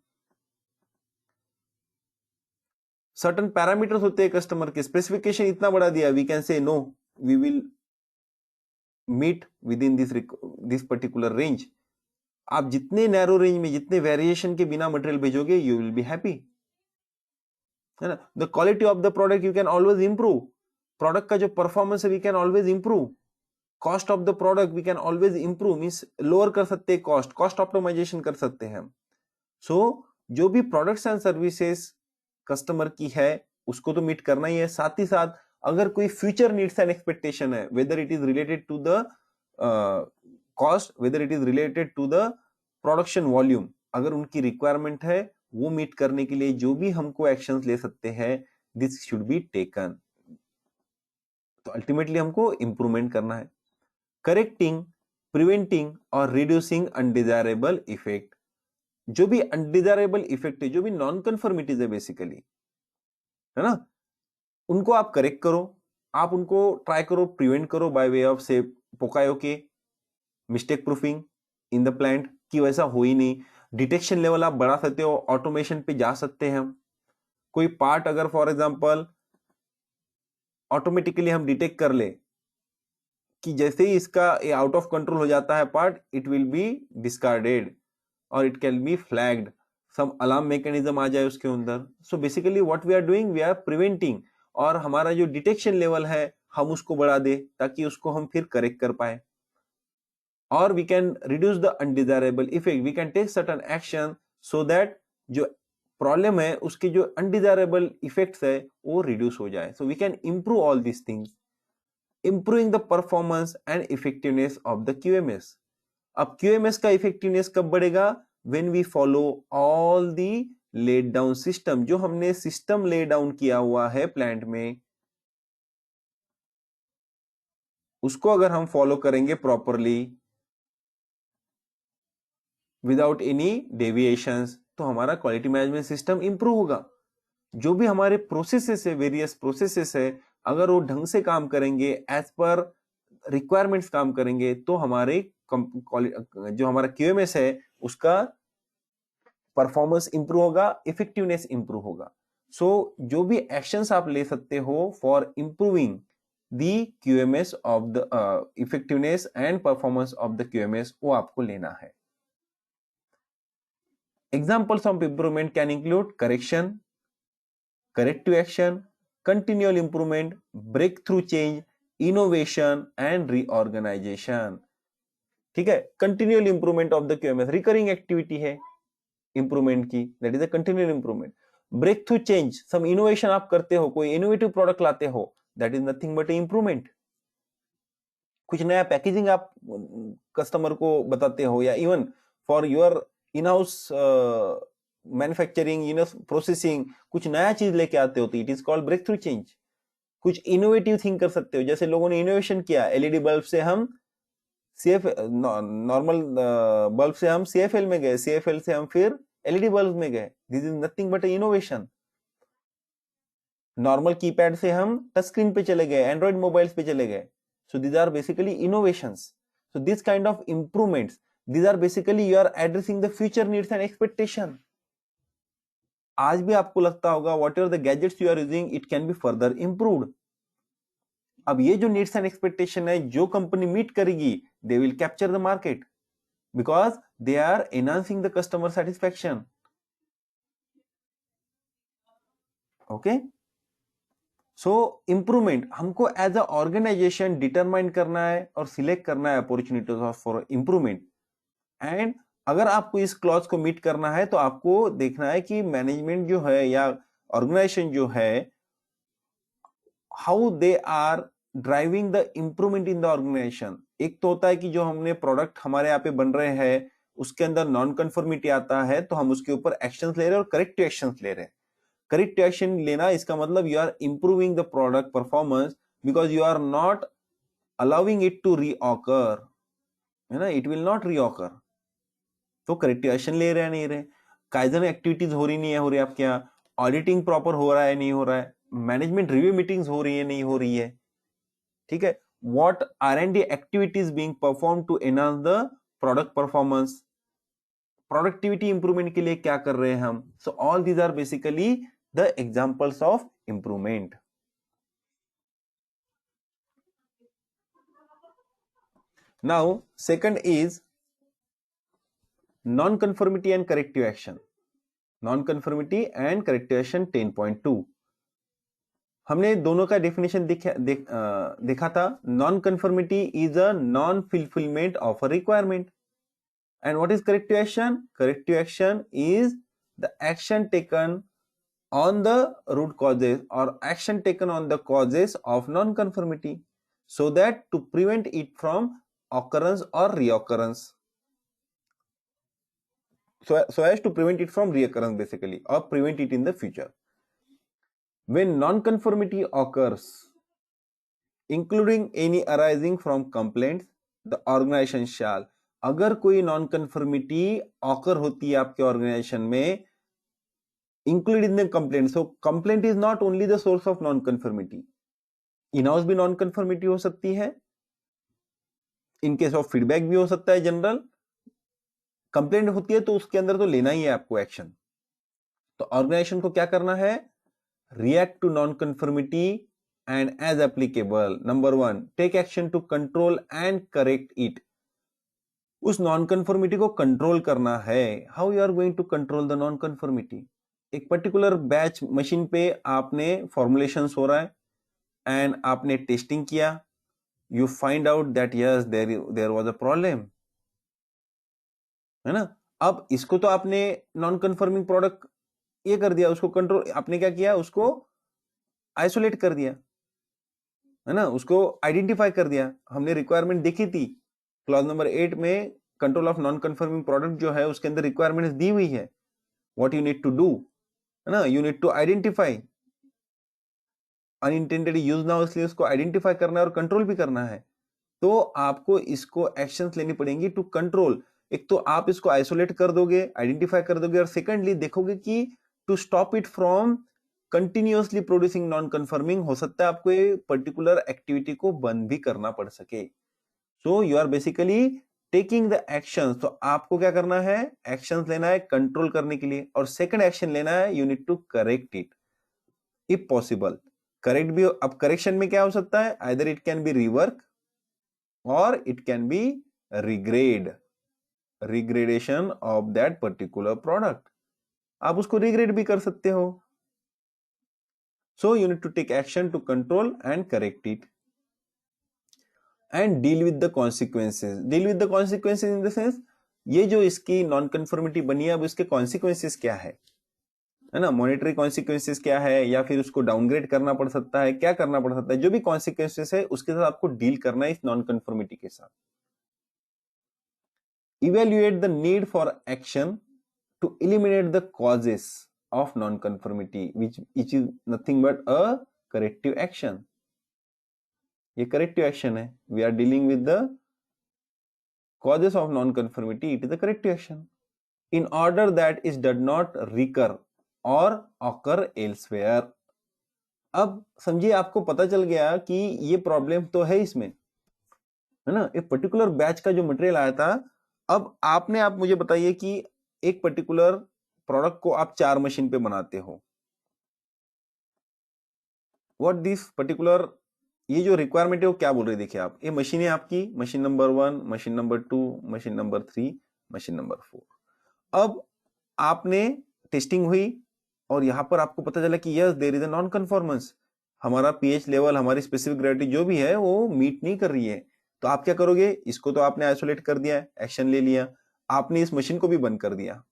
Certain parameters होते हैं customer के, specification इतना बड़ा दिया, we can say no, we will meet within this particular range. आप जितने नैरो रेंज में, जितने वेरिएशन के बिना मटेरियल भेजोगे, यू विल बी हैप्पी, है ना. The quality of the product you can always improve. Product का जो परफॉर्मेंस है we can always improve. Cost of the product we can always improve, means lower कर सकते हैं कॉस्ट ऑप्टिमाइजेशन कर सकते हैं हम. सो जो भी प्रोडक्ट्स एंड सर्विसेज कस्टमर की है उसको तो मीट करना ही है. साथ ही साथ अगर कोई फ्यूचर नीड्स एंड एक्सपेक्टेशन है, whether it is related to the cost, whether it is related to the production volume, अगर उनकी रिक्वायरमेंट है वो मीट करने के लिए जो भी हमको एक्शंस ले सकते हैं, दिस शुड बी टेकन. तो अल्टीमेटली हमको इंप्रूवमेंट करना है. करेक्टिंग, प्रिवेंटिंग और रिड्यूसिंग अनडिजायरेबल इफेक्ट. जो भी अनडिजायरेबल इफेक्ट है, जो भी नॉन कन्फर्मिटीज है बेसिकली, है ना, उनको आप करेक्ट करो, आप उनको ट्राई करो, प्रिवेंट करो बाय वे ऑफ से poka yoke, mistake proofing in the plant कि वैसा हो ही नहीं. डिटेक्शन लेवल आप बढ़ा सकते हो, ऑटोमेशन पे जा सकते हैं हम. कोई पार्ट अगर फॉर एग्जांपल ऑटोमेटिकली हम डिटेक्ट कर ले कि जैसे ही इसका आउट ऑफ कंट्रोल हो जाता है part, it will be discarded और it can be flagged, some alarm mechanism आ जाए उसके अंदर. So basically what we are doing, we are preventing, और हमारा जो डिटेक्शन लेवल है हम उसको बढ़ा दे ताकि उसको हम फिर करेक्ट कर पाए. और we can reduce the undesirable effect, we can take certain action so that जो प्रॉब्लम है उसके जो अनडिजायरेबल इफेक्ट्स है वो रिड्यूस हो जाए. So we can improve all this things, improving the performance and effectiveness of the QMS. अब QMS का इफेक्टिवनेस कब बढ़ेगा, when we follow all the laid down system. जो हमने सिस्टम ले डाउन किया हुआ है प्लांट में, उसको अगर हम फॉलो करेंगे प्रॉपरली विदाउट एनी डेविएशंस, तो हमारा क्वालिटी मैनेजमेंट सिस्टम इंप्रूव होगा. जो भी हमारे प्रोसेसेस है, वेरियस प्रोसेसेस है, अगर वो ढंग से काम करेंगे, एज पर रिक्वायरमेंट्स काम करेंगे, तो हमारे जो हमारा QMS है उसका परफॉर्मेंस इंप्रूव होगा, इफेक्टिवनेस इंप्रूव होगा. सो जो भी एक्शंस आप ले सकते हो for improving the QMS of the effectiveness and performance of the QMS, वो आपको लेना है. Examples of improvement can include correction, corrective action, continual improvement, breakthrough change, innovation and reorganization. ठीक है, continual improvement of the QMS recurring activity है improvement की, that is a continual improvement. Breakthrough change, some innovation आप करते हो, कोई innovative product लाते हो, that is nothing but a improvement. कुछ नया पैकेजिंग आप कस्टमर को बताते हो, या even for your in house manufacturing, processing, कुछ नया चीज लेके आते हो, तो it is called breakthrough change. कुछ इनोवेटिव थिंग कर सकते हो, जैसे लोगों ने इनोवेशन किया, एलईडी बल्ब से हम सीएफ नॉर्मल बल्ब से हम सीएफएल में गए, सीएफएल से हम फिर एलईडी बल्ब में गए. This is nothing but innovation. Normal keypad से हम टच स्क्रीन पे चले गए, एंड्रॉइड मोबाइल्स पे चले गए. So these are basically innovations. So this kind of improvements, these are basically you are addressing the future needs and expectation. आज भी आपको लगता होगा whatever the gadgets you are using, it can be further improved. अब ये जो needs and expectation है, जो कंपनी मीट करेगी, they will capture the market because they are enhancing the customer satisfaction. Okay? So improvement हमको as a organisation determine करना है और सिलेक्ट करना है अपॉर्चुनिटीज फॉर इम्प्रूवमेंट. एंड अगर आपको इस क्लॉज को मीट करना है, तो आपको देखना है कि मैनेजमेंट जो है या ऑर्गेनाइजेशन जो है, how they are driving the improvement in the organisation. एक तो होता है कि जो हमने प्रोडक्ट हमारे यहाँ पे बन रहे हैं, उसके अंदर नॉन कंफर्मिटी आता है, तो हम उसके ऊपर एक्शंस ले रहे हैं और करेक्टिव एक्शंस ले रहे हैं. करेक्ट एक्शन लेना, इसका मतलब you are improving the product performance because you are not allowing it to reoccur, है ना, इट विल नॉट रीऑकर. तो करेक्टिव एक्शन ले रहे हैं नहीं रहे, काइजन एक्टिविटीज हो रही नहीं है, हो रही है आपके यहाँ, ऑडिटिंग प्रॉपर हो रहा है नहीं हो रहा है, मैनेजमेंट रिव्यू मीटिंग्स हो रही है नहीं हो रही है. ठीक है, what R&D activities being perform to enhance the product performance, productivity improvement के लिए क्या कर रहे हैं हम. So all these are basically the examples of improvement. Now second is non-conformity and corrective action. Non-conformity and corrective action 10.2. हमने दोनों का डेफिनेशन देखा था. Non-conformity is a non-fulfillment of a requirement. And what is corrective action? Corrective action is the action taken on the root causes or action taken on the causes of non-conformity so that to prevent it from occurrence or reoccurrence. So as to prevent it from reoccurrence basically, or prevent it in the future. When non-conformity occurs, including any arising from complaints, the organization shall, अगर कोई non-conformity occur होती है आपके organization में, included in the complaint. So complaint is not only the source of non-conformity. In-house भी non-conformity हो सकती है, in case of feedback भी हो सकता है. जनरल कंप्लेंट होती है तो उसके अंदर तो लेना ही है आपको एक्शन. तो ऑर्गेनाइजेशन को क्या करना है? React to non-conformity and as applicable. Number 1, take action to control and correct it. उस नॉन-कंफर्मिटी को कंट्रोल करना है. How you are going to control the non-conformity? एक पर्टिकुलर बैच मशीन पे आपने फॉर्मुलेशंस हो रहा है एंड आपने टेस्टिंग किया, you find out that yes there was a problem, है ना. अब इसको तो आपने नॉन कंफर्मिंग प्रोडक्ट ये कर दिया, उसको कंट्रोल, आपने क्या किया, उसको आइसोलेट कर दिया, है ना, उसको आइडेंटिफाई कर दिया. हमने रिक्वायरमेंट देखी थी क्लॉज नंबर 8 में, control of non conforming product जो है उसके अंदर रिक्वायरमेंट्स दी हुई है, what you need to do, है ना. You need to identify unintended use ना हो, इसलिए उसको आइडेंटिफाई करना है और कंट्रोल भी करना है. तो आपको इसको एक्शंस लेनी पड़ेंगी टू कंट्रोल. एक तो आप इसको आइसोलेट कर दोगे, आइडेंटिफाई कर दोगे, और सेकंडली देखोगे कि to stop it from continuously producing non conforming, हो सकता है आपको ये पर्टिकुलर एक्टिविटी को बंद भी करना पड़ सके. So you are basically taking the action. तो आपको क्या करना है? एक्शंस लेना है कंट्रोल करने के लिए, और सेकंड एक्शन लेना है, you need to correct it if possible. Correct भी, अब करेक्शन में क्या हो सकता है, either it can be rework और it can be regrade, regradation of that particular product, आप उसको रिग्रेड भी कर सकते हो. So you need to take action to control and correct it and deal with the consequences. Deal with the consequences in the sense, ये जो इसकी non conformity बनी है, अब इसके कॉन्सिक्वेंसेज क्या है ना, मॉनेटरी कॉन्सिक्वेंसेज क्या है, या फिर उसको डाउनग्रेड करना पड़ सकता है, क्या करना पड़ सकता है, जो भी कॉन्सिक्वेंसेज है उसके साथ आपको डील करना है इस नॉन कंफर्मिटी के साथ. Evaluate the need for action to eliminate the causes of non conformity which is nothing but a corrective action. ये करेक्टिव एक्शन है. We are dealing with the causes of non-conformity, it is a corrective action. In order that it does not recur or occur elsewhere. अब समझिए आपको पता चल गया कि ये प्रॉब्लम तो है इसमें, है ना, एक पर्टिकुलर बैच का जो मटेरियल आया था. अब आप मुझे बताइए कि एक पर्टिकुलर प्रोडक्ट को आप 4 मशीन पे बनाते हो. व्हाट दिस पर्टिकुलर, ये जो रिक्वायरमेंट है वो क्या बोल रही है, देखिए आप, ये मशीन है आपकी, machine number 1, machine number 2, machine number 3, machine number 4. अब आपने टेस्टिंग हुई और यहां पर आपको पता चला कि yes there is a non conformance, हमारा पीएच लेवल, हमारी स्पेसिफिक ग्रेविटी जो भी है वो मीट नहीं कर रही है. तो आप क्या करोगे, इसको तो आपने आइसोलेट कर दिया, एक्शन ले लिया, आपने इस मशीन को भी बंद कर दिया,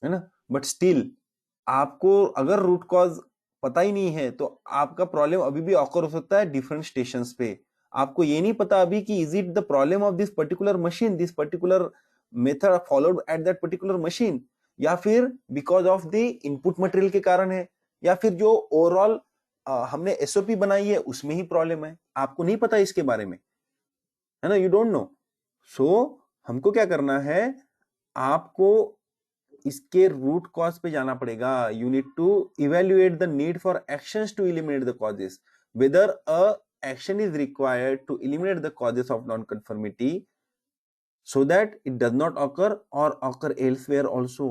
है ना, बट स्टिल आपको अगर रूट कॉज पता ही नहीं है तो आपका प्रॉब्लम अभी भी ऑकर हो सकता है डिफरेंट स्टेशंस पे. आपको ये नहीं पता अभी कि is it the problem of this particular machine, this particular method followed at that particular machine, या फिर because of the input material के कारण है, या फिर जो ओवरऑल हमने एसओपी बनाई है उसमें ही प्रॉब्लम है. आपको नहीं पता इसके बारे में, है ना, यू डोंट नो. सो हमको क्या करना है, आपको इसके रूट कॉज पे जाना पड़ेगा. You need to evaluate the need for actions to eliminate the causes, whether a action is required to eliminate the causes of non conformity so that it does not occur or occur elsewhere also.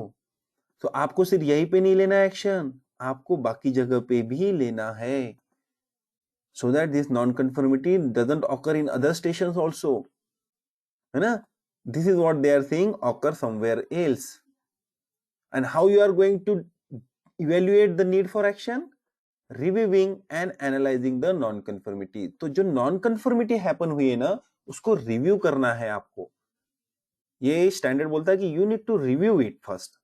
तो आपको सिर्फ यहीं पे नहीं लेना action, आपको बाकी जगह पे भी लेना है, so that this non-conformity doesn't occur in other stations also, है ना. This is what they are saying, occur somewhere else. And how you are going to evaluate the need for action? Reviewing and analyzing the non-conformity. तो जो non-conformity happen हुई है ना, उसको review करना है आपको. ये स्टैंडर्ड बोलता है कि you need to review it first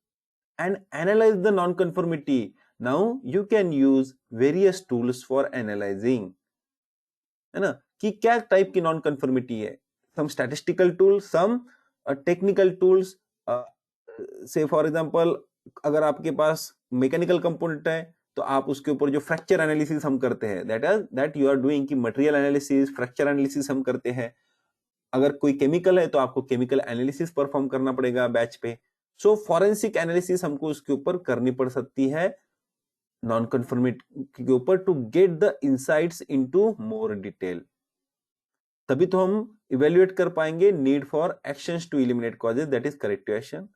and analyze the non-conformity. Now you can use various tools for analyzing, है ना, कि क्या टाइप की नॉन कंफर्मिटी है. some statistical tools, some technical tools. से फॉर एग्जांपल अगर आपके पास मैकेनिकल कंपोनेंट है तो आप उसके ऊपर जो फ्रैक्चर एनालिसिस हम करते हैं, दैट यू आर डूइंग, कि मटेरियल एनालिसिस, फ्रैक्चर एनालिसिस हम करते हैं. अगर कोई केमिकल है तो आपको केमिकल एनालिसिस परफॉर्म करना पड़ेगा बैच पे. सो फॉरेंसिक एनालिसिस हमको उसके ऊपर करनी पड़ सकती है नॉन कंफर्मिटी के ऊपर, to get the insights into more detail. तभी तो हम इवेल्युएट कर पाएंगे need for actions to eliminate causes, that is corrective action.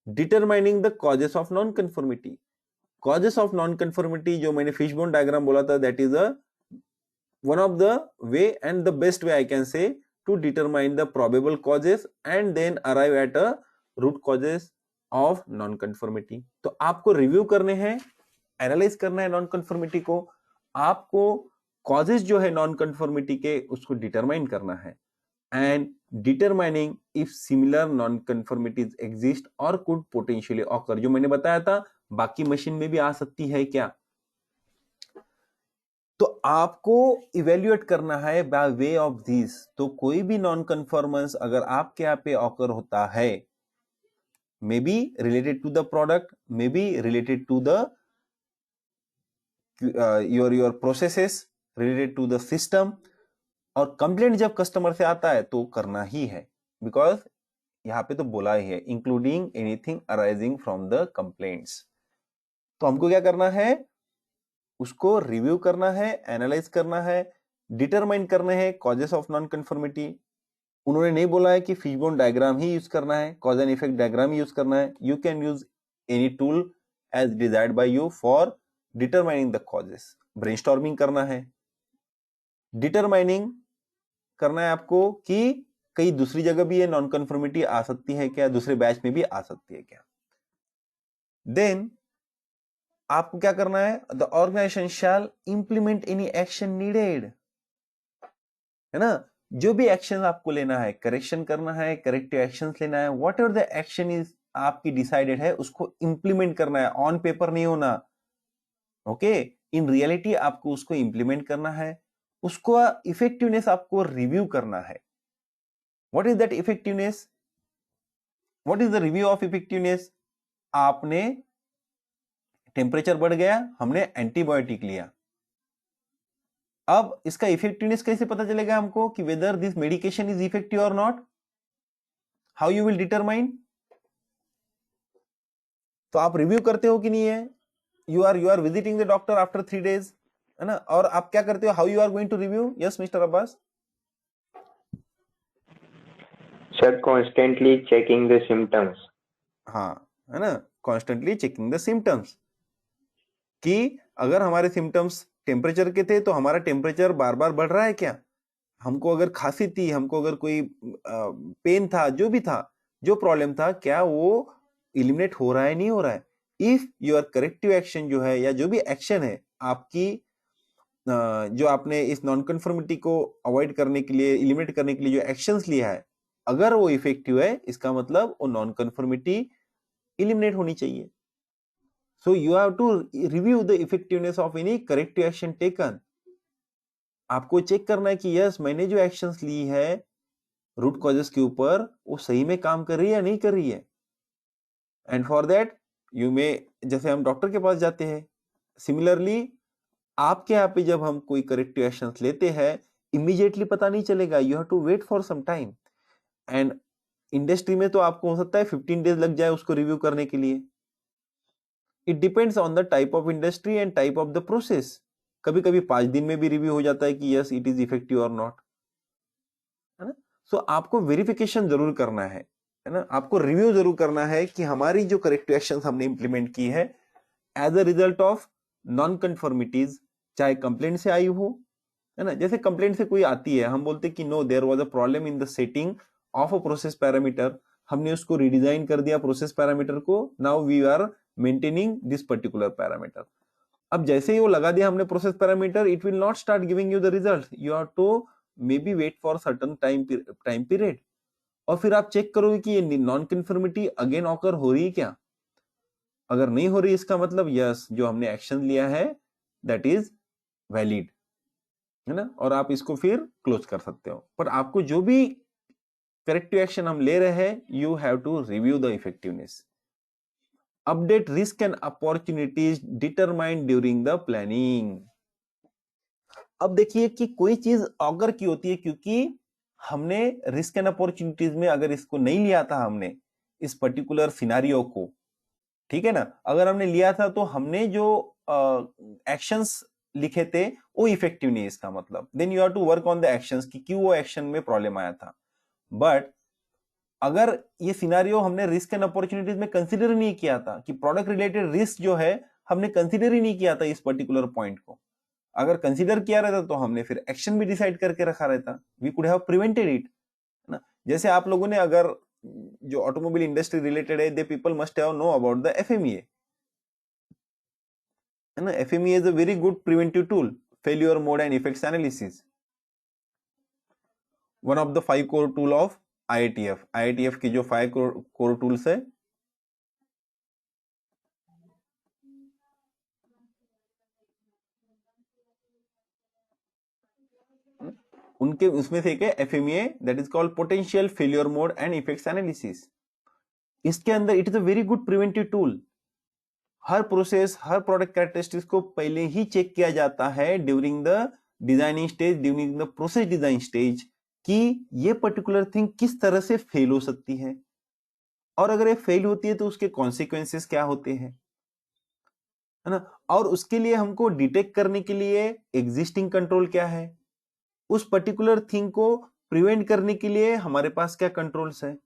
Determining the causes of non conformity. Causes of non conformity जो मैंने फिशबोन डायग्राम बोला था, that is a one of the way and the best way I can say to determine the probable causes and then arrive at a root causes of non-conformity. तो आपको review करने हैं, analyse करना है non conformity को, आपको causes जो है नॉन कंफर्मिटी के उसको डिटरमाइन करना है, and determining if similar non conformities exist और कुड पोटेंशियली ऑकर, जो मैंने बताया था बाकी मशीन में भी आ सकती है क्या. तो आपको इवेल्युएट करना है बाय वे ऑफ दिस. तो कोई भी नॉन कन्फर्मेंस अगर आपके यहाँ पे ऑकर होता है, maybe related to the product, maybe related to the your processes, related to the system, और कंप्लेंट जब कस्टमर से आता है तो करना ही है, बिकॉज यहाँ पे तो बोला ही है including anything arising from the complaints. तो हमको क्या करना है, उसको रिव्यू करना है, एनालाइज करना है, डिटरमाइन करने हैं कॉजेस ऑफ नॉन कंफर्मिटी. उन्होंने नहीं बोला है कि फिशबोन डायग्राम ही यूज करना है, कॉज एंड इफेक्ट डायग्राम ही यूज करना है. You can use any tool as desired by you for determining the causes. Brainstorming करना है, डिटरमाइनिंग करना है आपको कि कहीं दूसरी जगह भी ये नॉन कन्फर्मिटी आ सकती है क्या, दूसरे बैच में भी आ सकती है क्या। देन आपको क्या करना है, the organisation shall implement any action needed, है ना, जो भी एक्शन आपको लेना है, करेक्शन करना है, करेक्टिव एक्शन लेना है, what ever the action is आपकी डिसाइडेड है, उसको इंप्लीमेंट करना है, ऑन पेपर नहीं होना, ओके, इन रियलिटी आपको उसको इंप्लीमेंट करना है, उसको इफेक्टिवनेस आपको रिव्यू करना है। What is that effectiveness, what is the review of effectiveness, आपने टेम्परेचर बढ़ गया, हमने एंटीबायोटिक लिया, अब इसका इफेक्टिवनेस कैसे पता चलेगा हमको कि whether this medication is effective और not, how you will determine, तो आप रिव्यू करते हो कि नहीं है, you are visiting the doctor after 3 days, है ना, और आप क्या करते हो, how you are going to review, yes mister Abbas. Sir constantly checking the symptoms. हाँ, है ना, कॉन्स्टेंटली चेकिंग द सिम्टम्स, कि अगर हमारे सिम्टम्स टेम्परेचर के थे तो हमारा टेम्परेचर बार बार बढ़ रहा है क्या, हमको अगर खांसी थी, हमको अगर कोई पेन था, जो भी था, जो प्रॉब्लम था, क्या वो इलिमिनेट हो रहा है, नहीं हो रहा है। इफ योर करेक्टिव एक्शन जो है, या जो भी एक्शन है आपकी, जो आपने इस नॉन कन्फर्मिटी को अवॉइड करने के लिए, इलिमिनेट करने के लिए जो एक्शंस लिया है, अगर वो इफेक्टिव है, इसका मतलब वो नॉन कन्फर्मिटी इलिमिनेट होनी चाहिए। So you have to review the effectiveness of any corrective action taken, आपको चेक करना है कि यस, मैंने जो एक्शंस ली है रूट कॉजेस के ऊपर, वो सही में काम कर रही है या नहीं कर रही है। And for that you may, जैसे हम डॉक्टर के पास जाते हैं, सिमिलरली आपके यहाँ पे जब हम कोई करेक्टिव एक्शंस लेते हैं, इमीडिएटली पता नहीं चलेगा, you have to wait for some time. And industry में तो आपको हो सकता है 15 days लग जाए उसको रिव्यू करने के लिए। It depends on the type of industry and type of the process, कभी कभी 5 दिन में भी रिव्यू हो जाता है कि यस इट इज इफेक्टिव और नॉट, है ना। सो आपको वेरिफिकेशन जरूर करना है ना, आपको रिव्यू जरूर करना है कि हमारी जो करेक्टिव एक्शन हमने इंप्लीमेंट की है as a result of non conformities, चाहे कंप्लेंट से आई हो, है ना, जैसे कंप्लेंट से कोई आती है, हम बोलते कि no there was a problem in the setting of a process parameter, हमने उसको रिडिजाइन कर दिया प्रोसेस पैरामीटर को, now we are maintaining this particular parameter. अब जैसे ही वो लगा दिया हमने process parameter, it will not start giving you the result, you have to may be wait for certain time period, और फिर आप चेक करोगे कि ये नॉन कंफर्मिटी अगेन ऑकर हो रही है क्या, अगर नहीं हो रही इसका मतलब यस, जो हमने एक्शन लिया है दैट इज वैलिड, है ना, और आप इसको फिर क्लोज कर सकते हो। पर आपको जो भी करेक्टिव एक्शन हम ले रहे हैं, you have to review the effectiveness, update risk and opportunities determined during the planning. अब देखिए कि कोई चीज ऑगर की होती है क्योंकि हमने रिस्क एंड अपॉर्चुनिटीज में अगर इसको नहीं लिया था, हमने इस पर्टिकुलर सिनारियो को, ठीक है ना, अगर हमने लिया था तो हमने जो एक्शंस लिखे थे वो इफेक्टिव नहीं, इसका मतलब then you have to work on the actions कि क्यों वो एक्शन में प्रॉब्लम आया था। बट अगर ये सिनारियो हमने रिस्क एंड अपॉर्चुनिटीज में कंसीडर नहीं किया था, कि प्रोडक्ट रिलेटेड रिस्क जो है हमने कंसीडर ही नहीं किया था इस पर्टिकुलर पॉइंट को, अगर कंसीडर किया रहता तो हमने फिर एक्शन भी डिसाइड करके रखा रहता, we could have prevented it, ना। जैसे आप लोगों ने, अगर जो ऑटोमोबाइल इंडस्ट्री रिलेटेड है, they people must have know about the FMEA, है ना, FMEA is a very good preventive tool, failure mode and effects analysis, one of the 5 core tool of IITF की जो 5 कोर टूल्स है, उनके उसमें से एक है FMEA, that is called potential failure mode and effects analysis. इसके अंदर it is a very good preventive tool, हर प्रोसेस, हर प्रोडक्ट कैरेक्टरिस्टिक्स को पहले ही चेक किया जाता है during the designing stage, during the process design stage, कि ये पर्टिकुलर थिंग किस तरह से फेल हो सकती है, और अगर ये फेल होती है तो उसके कॉन्सिक्वेंसेस क्या होते हैं, है ना, और उसके लिए हमको डिटेक्ट करने के लिए एग्जिस्टिंग कंट्रोल क्या है, उस पर्टिकुलर थिंग को प्रिवेंट करने के लिए हमारे पास क्या कंट्रोल्स है,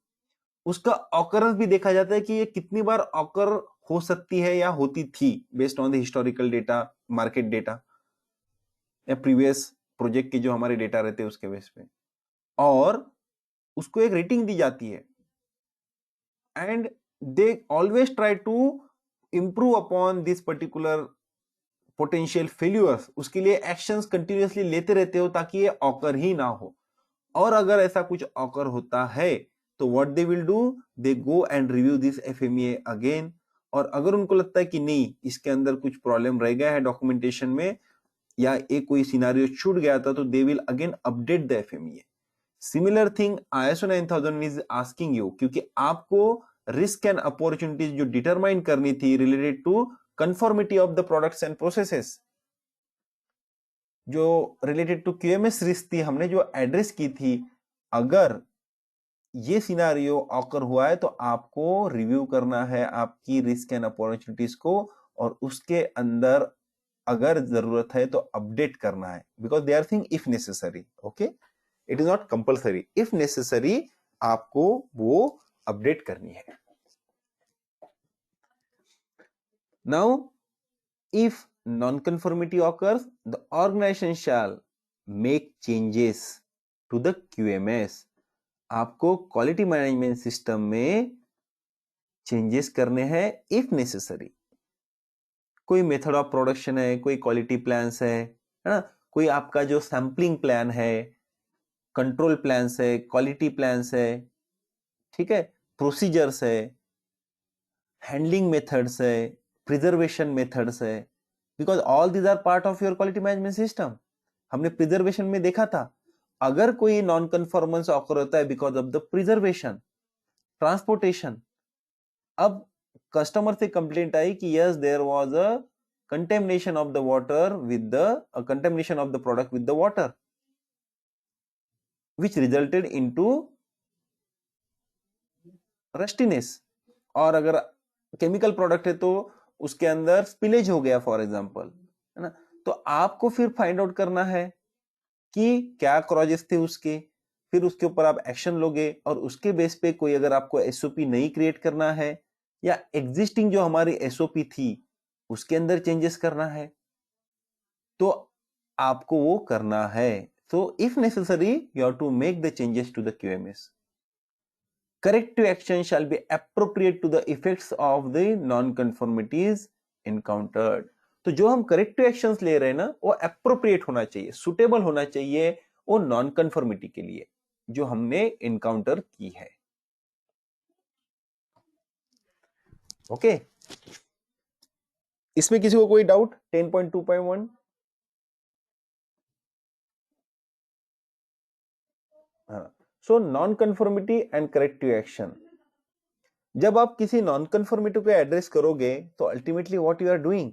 उसका ऑकरेंस भी देखा जाता है कि ये कितनी बार ऑकर हो सकती है या होती थी, based on the historical data, market data, या प्रीवियस प्रोजेक्ट के जो हमारे डेटा रहते हैं उसके बेस पे, और उसको एक रेटिंग दी जाती है, and they always try to improve upon this particular potential failures, उसके लिए एक्शंस कंटिन्यूअसली लेते रहते हो ताकि ये ऑकर ही ना हो। और अगर ऐसा कुछ ऑकर होता है तो what they will do, they go and review this FMEA again, और अगर उनको लगता है कि नहीं इसके अंदर कुछ प्रॉब्लम रह गया है डॉक्यूमेंटेशन में या एक कोई सिनेरियो छूट गया था, तो they will again update the FMEA. Similar thing ISO 9000 is asking you, क्योंकि आपको रिस्क एंड अपॉर्चुनिटीज जो डिटरमाइन करनी थी related to conformity of the products and processes, जो रिलेटेड टू QMS रिस्क थी हमने जो एड्रेस की थी, अगर ये सिनारियो ऑकर हुआ है तो आपको रिव्यू करना है आपकी रिस्क एंड अपॉर्चुनिटीज को, और उसके अंदर अगर जरूरत है तो अपडेट करना है, because they are thing if necessary, okay, it is not compulsory, if necessary आपको वो अपडेट करनी है। Now if non-conformity occurs, the organization shall make changes to the QMS. आपको क्वालिटी मैनेजमेंट सिस्टम में चेंजेस करने हैं इफ नेसेसरी। कोई method of production है, कोई क्वालिटी प्लान्स है ना, कोई आपका जो सैम्पलिंग प्लान है, कंट्रोल प्लान्स है, क्वालिटी प्लान्स है, ठीक है, प्रोसीजर्स है, हैंडलिंग मेथड्स है, प्रिजर्वेशन मेथड्स है, because all these are part of your quality management system. हमने प्रिजर्वेशन में देखा था, अगर कोई नॉन कन्फॉर्मेंस ऑकर होता है because of the preservation, transportation, अब कस्टमर से कंप्लेंट आई कि yes there was a contamination of the water with the contamination of the product with the water which resulted into rustiness, और अगर chemical product है तो उसके अंदर स्पिलेज हो गया फॉर एग्जांपल, है ना, तो आपको फिर फाइंड आउट करना है कि क्या कॉजेस थे उसके, फिर उसके ऊपर आप एक्शन लोगे, और उसके बेस पे कोई अगर आपको एसओपी नहीं क्रिएट करना है या एग्जिस्टिंग जो हमारी एसओपी थी उसके अंदर चेंजेस करना है, तो आपको वो करना है। So if necessary you have to make the changes to the QMS. Corrective action shall be appropriate to the effects of the non-conformities encountered. तो जो हम करेक्टिव एक्शंस ले रहे हैं ना वो एप्रोप्रिएट होना चाहिए, सुटेबल होना चाहिए वो नॉन कन्फर्मिटी के लिए जो हमने इनकाउंटर की है। ओके, इसमें किसी को कोई doubt? 10.2.1 so non conformity and corrective action. जब आप किसी नॉन कन्फर्मिटी को एड्रेस करोगे तो ultimately what you are doing,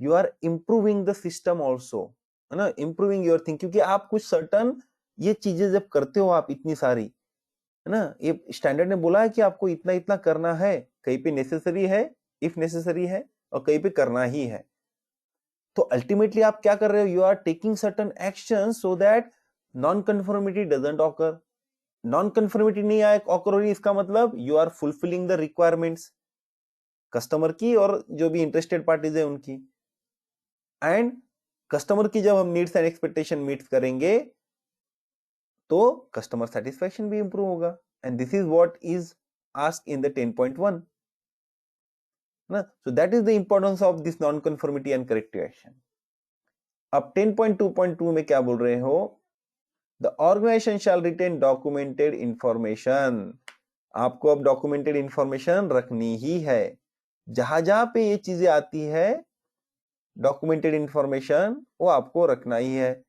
you are improving the system also, है ना, इंप्रूविंग योर थिंग, क्योंकि आप कुछ सर्टन ये चीजें जब करते हो आप इतनी सारी, है ना, ये स्टैंडर्ड ने बोला है कि आपको इतना इतना करना है, कहीं पे नेसेसरी है, इफ नेसेसरी है, और कहीं पे करना ही है, तो अल्टीमेटली आप क्या कर रहे हो, you are taking certain action so that non conformity doesn't occur. Non conformity नहीं आए ऑकर हो रही, इसका मतलब you are fulfilling the requirements customer की और जो भी इंटरेस्टेड पार्टीज है उनकी, एंड कस्टमर की जब हम नीड्स एंड एक्सपेक्टेशन मीट करेंगे तो कस्टमर सेटिस्फैक्शन भी इंप्रूव होगा, and this is what is asked in the 10.1 ना। So that is the importance of this non conformity and corrective action. अब 10.2.2 में क्या बोल रहे हो, the organisation shall retain documented information. आपको अब डॉक्यूमेंटेड इंफॉर्मेशन रखनी ही है, जहां जहां पे ये चीजें आती है डॉक्यूमेंटेड इंफॉर्मेशन वो आपको रखना ही है,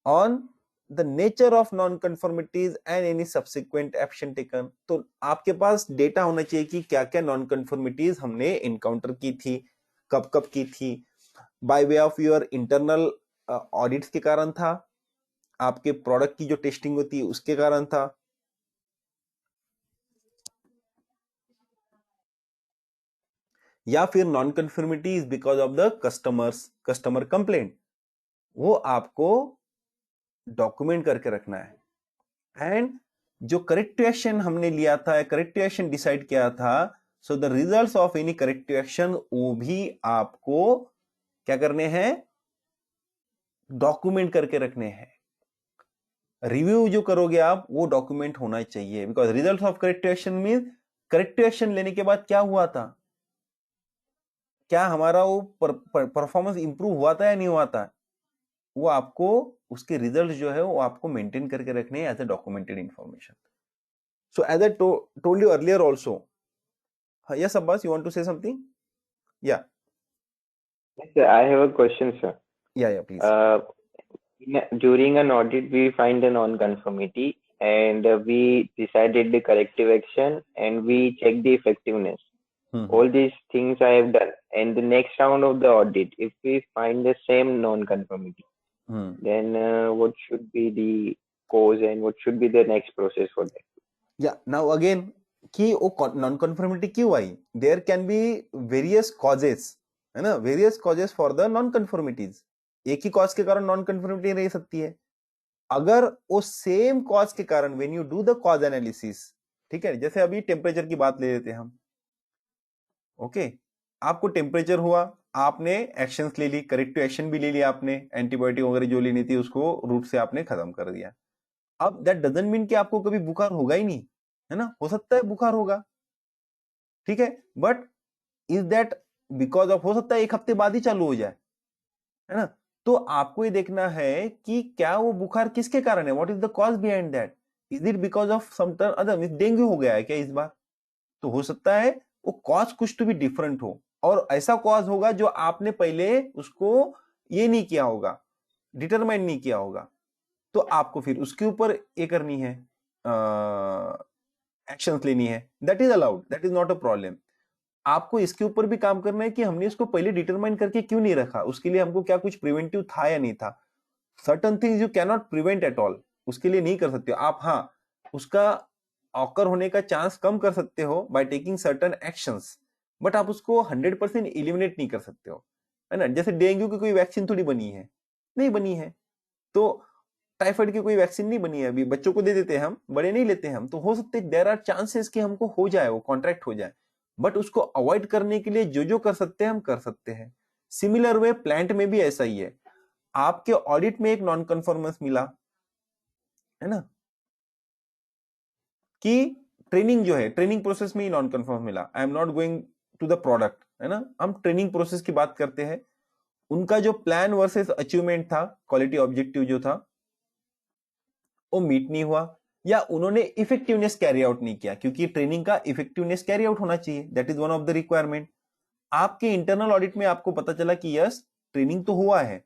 on the nature of non conformities and any subsequent action taken. तो आपके पास डेटा होना चाहिए कि क्या क्या नॉन कन्फर्मिटीज हमने इनकाउंटर की थी, कब कब की थी, bye way of your internal audits के कारण था, आपके प्रोडक्ट की जो टेस्टिंग होती है उसके कारण था, या फिर non conformities because of the customer complaint, वो आपको डॉक्यूमेंट करके रखना है। एंड जो करेक्टिव एक्शन हमने लिया था, करेक्टिव एक्शन डिसाइड किया था, so the results of any corrective action वो भी आपको क्या करने हैं, डॉक्यूमेंट करके रखने हैं। रिव्यू जो करोगे आप वो डॉक्यूमेंट होना चाहिए, because result of corrective action mean corrective action लेने के बाद क्या हुआ था, क्या हमारा वो परफॉर्मेंस इंप्रूव हुआ था या नहीं हुआ था, वो आपको उसके रिजल्ट जो है वो आपको मेंटेन करके रखने हैं as a documented information. So as I told you earlier also, yes Abbas, you want to say something? या Yes, sir, I have a question, sir. या please. During an audit, we find a non-conformity and we decided the corrective action and we check the effectiveness. All these things I have done. And the next round of the audit, if we find the same non-conformity, then what should be the cause and what should be the next process for that? Yeah, now again, कि वो non conformity क्यों आई? There can be various causes, है ना, various causes for the non conformities. एक ही cause के कारण नॉन कन्फर्मिटी रह सकती है। अगर वो सेम कॉज के कारण when you do the cause analysis, ठीक है, जैसे अभी टेम्परेचर की बात ले लेते हैं हम। ओके, आपको टेम्परेचर हुआ, आपने एक्शंस ले ली, करेक्टिव एक्शन भी ले लिया आपने, एंटीबायोटिक वगैरह जो लेनी थी उसको रूट से आपने खत्म कर दिया। अब दैट डजंट मीन कि आपको कभी बुखार होगा ही नहीं, है ना, हो सकता है बुखार होगा, ठीक है, but is that because of, हो सकता है एक हफ्ते बाद ही चालू हो जाए, है ना। तो आपको ये देखना है कि क्या वो बुखार किसके कारण है, what is the cause behind that, is it because of some other, means dengue हो गया है क्या इस बार, तो हो सकता है वो कॉज कुछ तो भी डिफरेंट हो, और ऐसा कॉज होगा जो आपने पहले उसको ये नहीं किया होगा, डिटरमाइन नहीं किया होगा, तो आपको फिर उसके ऊपर ये करनी है, एक्शंस लेनी है, that is allowed, that is not a problem. आपको इसके ऊपर भी काम करना है कि हमने इसको पहले डिटरमाइन करके क्यों नहीं रखा, उसके लिए हमको क्या कुछ प्रिवेंटिव था या नहीं था। Certain things you can not prevent at all, उसके लिए नहीं कर सकते हो आप, हाँ उसका ऑकर होने का चांस कम कर सकते हो by taking certain actions, but आप उसको 100% इलिमिनेट नहीं कर सकते हो, है ना। जैसे डेंगू की कोई वैक्सीन थोड़ी बनी है, नहीं बनी है, तो टाइफाइड की कोई वैक्सीन नहीं बनी है, अभी बच्चों को दे देते हैं हम, बड़े नहीं लेते हैं हम, तो हो सकते देयर आर चांसेस कि हमको हो जाए, वो कॉन्ट्रैक्ट हो जाए, बट उसको अवॉइड करने के लिए जो जो कर सकते हैं हम कर सकते हैं। सिमिलर वे प्लांट में भी ऐसा ही है, आपके ऑडिट में एक नॉन कन्फॉर्मेंस मिला, है ना, कि ट्रेनिंग जो है, ट्रेनिंग प्रोसेस में ही नॉन कन्फर्म मिला, I am not going to the product, है ना, हम ट्रेनिंग प्रोसेस की बात करते हैं, उनका जो प्लान वर्सेस अचीवमेंट था, क्वालिटी ऑब्जेक्टिव जो था वो मीट नहीं हुआ, या उन्होंने इफेक्टिवनेस कैरी आउट नहीं किया, क्योंकि ट्रेनिंग का इफेक्टिवनेस कैरी आउट होना चाहिए, that is one of the requirement. आपके इंटरनल ऑडिट में आपको पता चला कि यस ट्रेनिंग तो हुआ है,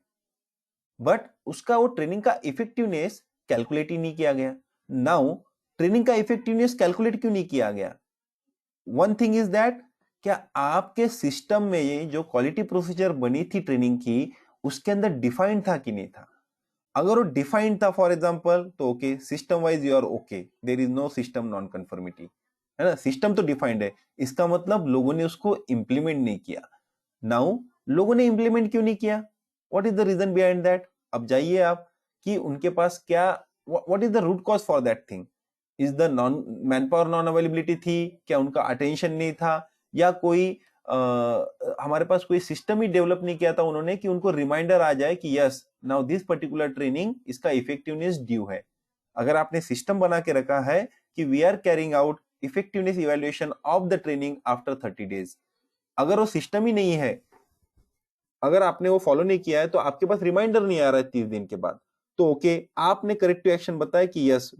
बट उसका वो ट्रेनिंग का इफेक्टिवनेस कैलकुलेट ही नहीं किया गया। नाउ ट्रेनिंग का इफेक्टिवनेस कैलकुलेट क्यों नहीं किया गया? वन थिंग इज दैट, क्या आपके सिस्टम में ये जो क्वालिटी प्रोसीजर बनी थी ट्रेनिंग की, उसके अंदर डिफाइंड था कि नहीं था? अगर वो डिफाइंड था फॉर एग्जांपल, तो okay, system wise you are okay, there is no system non conformity, है ना, सिस्टम तो डिफाइंड है, इसका मतलब लोगों ने उसको इंप्लीमेंट नहीं किया। नाउ लोगों ने इंप्लीमेंट क्यों नहीं किया, what is the reason behind that? अब जाइए आप कि उनके पास क्या, what is the root cause for that thing, is the non man power non availability थी, क्या उनका अटेंशन नहीं था, या कोई हमारे पास कोई सिस्टम ही डेवलप नहीं किया था उन्होंने कि उनको रिमाइंडर आ जाए कि yes now this particular training, इसका इफेक्टिवनेस ड्यू है। अगर आपने सिस्टम बना के रखा है कि we are carrying out effectiveness evaluation of the training after 30 days, अगर वो सिस्टम ही नहीं है, अगर आपने वो फॉलो नहीं किया है, तो आपके पास रिमाइंडर नहीं आ रहा है 30 दिन के बाद, तो ओके, आपने करेक्टिव एक्शन बताया कि yes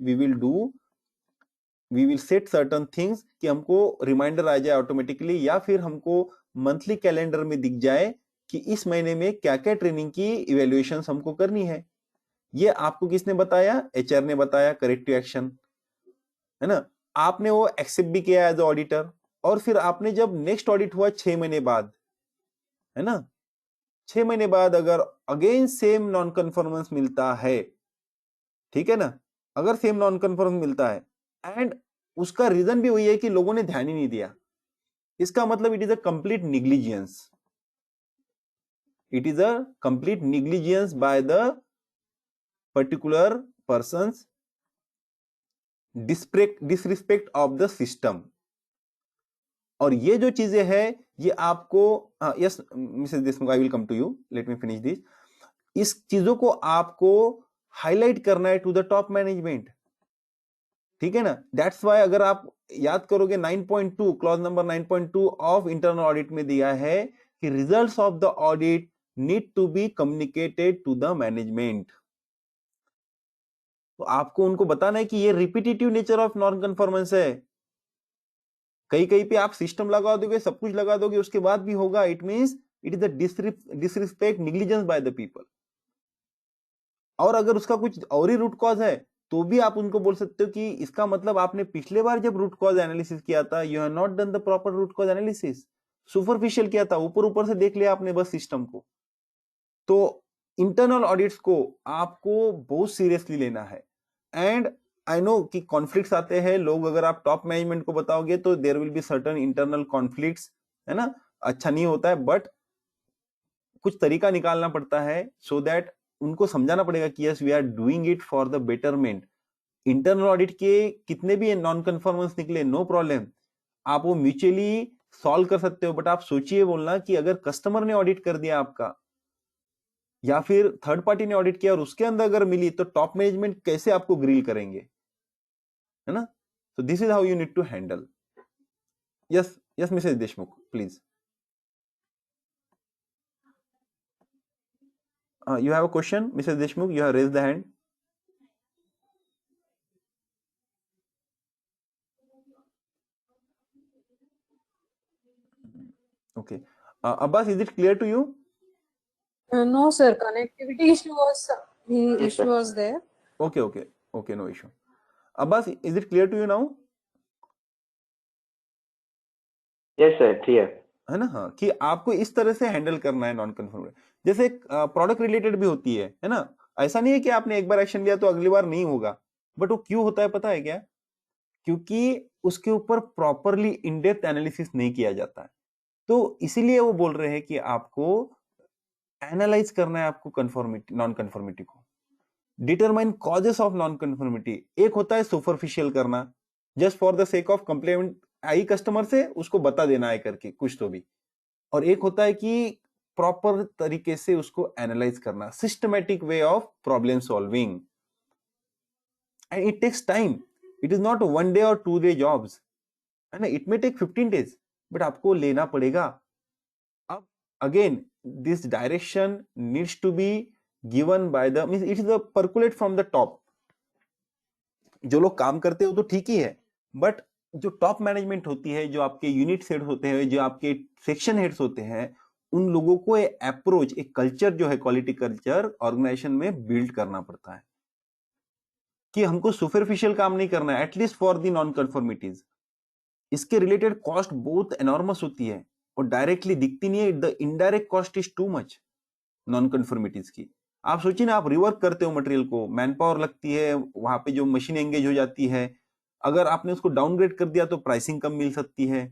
we will set certain things कि हमको रिमाइंडर आ जाए ऑटोमेटिकली, या फिर हमको मंथली कैलेंडर में दिख जाए कि इस महीने में क्या क्या ट्रेनिंग की इवेल्युएशन हमको करनी है। ये आपको किसने बताया? एचआर ने बताया, करेक्टिव एक्शन, है ना। आपने वो एक्सेप्ट भी किया एज ऑडिटर, और फिर आपने जब नेक्स्ट ऑडिट हुआ 6 महीने बाद, है ना, 6 महीने बाद अगर अगेन सेम नॉन कन्फर्मेंस मिलता है, ठीक है ना, अगर सेम नॉन कन्फर्मेंस मिलता है एंड उसका रीजन भी वही है कि लोगों ने ध्यान ही नहीं दिया, इसका मतलब it is a complete negligence, it is a complete negligence by the particular persons, disrespect of the system. और ये जो चीजें हैं ये आपको, yes missus Deshmukh, I will come to you, let me finish this. इस चीजों को आपको हाईलाइट करना है टू द टॉप मैनेजमेंट, ठीक है ना। दैट्स वाई अगर आप याद करोगे 9.2 क्लॉज नंबर 9.2 ऑफ इंटरनल ऑडिट में दिया है कि results of the audit need to be communicated to the management. तो आपको उनको बताना है कि ये repetitive nature of non conformance है। कहीं कहीं पे आप सिस्टम लगा दोगे, सब कुछ लगा दोगे, उसके बाद भी होगा, it means it is the disrespect, negligence by the people. और अगर उसका कुछ और ही रूट कॉज है तो भी आप उनको बोल सकते हो कि इसका मतलब आपने पिछले बार जब रूट कॉज एनालिसिस किया था, you have not done the proper root cause analysis, superficial किया था, ऊपर ऊपर से देख लिया आपने बस सिस्टम को। तो इंटरनल ऑडिट्स को आपको बहुत सीरियसली लेना है। एंड आई नो कि कॉन्फ्लिक्ट्स आते हैं, लोग अगर आप टॉप मैनेजमेंट को बताओगे तो there will be certain internal conflicts, है ना, अच्छा नहीं होता है, बट कुछ तरीका निकालना पड़ता है सो दैट उनको समझाना पड़ेगा कि yes we are doing it for the betterment. Internal audit के कितने भी नॉन कन्फॉर्मेंस निकले, नो प्रॉब्लम, आप वो म्यूचुअली सॉल्व कर सकते हो। बट आप सोचिए बोलना कि अगर कस्टमर ने ऑडिट कर दिया आपका या फिर थर्ड पार्टी ने ऑडिट किया और उसके अंदर अगर मिली तो टॉप मैनेजमेंट कैसे आपको ग्रिल करेंगे, है ना। So this is how you need to handle. Yes yes Mrs Deshmukh please, you have a question, Mrs. Deshmukh, you have raised the hand. Okay. Abbas, is it clear to you? No, sir. Connectivity Yes, issue sir. was there. Okay, no issue. Abbas, is it clear to you now? Yes, sir. Clear. है ना, हाँ, कि आपको इस तरह से handle करना है नॉन कन्फर्मेटिव। जैसे प्रोडक्ट रिलेटेड भी होती है ना। ऐसा नहीं है कि आपने एक बार एक्शन लिया तो अगली बार नहीं होगा, बट वो क्यों होता है पता है क्या? क्योंकि उसके ऊपर प्रॉपरली इन डेप्थ एनालिसिस नहीं किया जाता है। तो इसीलिए वो बोल रहे हैं कि आपको एनालाइज करना है, आपको कन्फर्मिटी, नॉन कन्फर्मिटी को determine causes of non conformity. एक होता है सुपरफिशियल करना, just for the sake of complaint I customer से उसको बता देना है करके कुछ तो भी, और एक होता है कि प्रॉपर तरीके से उसको एनालाइज करना, systematic way of problem solving, and it takes time. It is not 1 day और 2 day जॉब्स, है ना, it may take 15 days, but आपको लेना पड़ेगा। अब again this direction needs to be given by the means it is the percolate from the top. जो लोग काम करते हो तो ठीक ही है, बट जो टॉप मैनेजमेंट होती है, जो आपके यूनिट हेड होते हैं, जो आपके सेक्शन हेड्स होते हैं, उन लोगों को एक अप्रोच, एक कल्चर जो है, क्वालिटी कल्चर ऑर्गेनाइजेशन में बिल्ड करना पड़ता है कि हमको सुपरफिशियल काम नहीं करना है, एटलीस्ट फॉर द नॉन कन्फॉर्मिटीज। इसके रिलेटेड कॉस्ट बहुत एनॉर्मस होती है और डायरेक्टली दिखती नहीं है, the indirect cost is too much non conformities की। आप सोचिए ना, आप रिवर्क करते हो मटेरियल को, मैन पावर लगती है, वहां पे जो मशीन एंगेज हो जाती है, अगर आपने उसको डाउनग्रेड कर दिया तो प्राइसिंग कम मिल सकती है,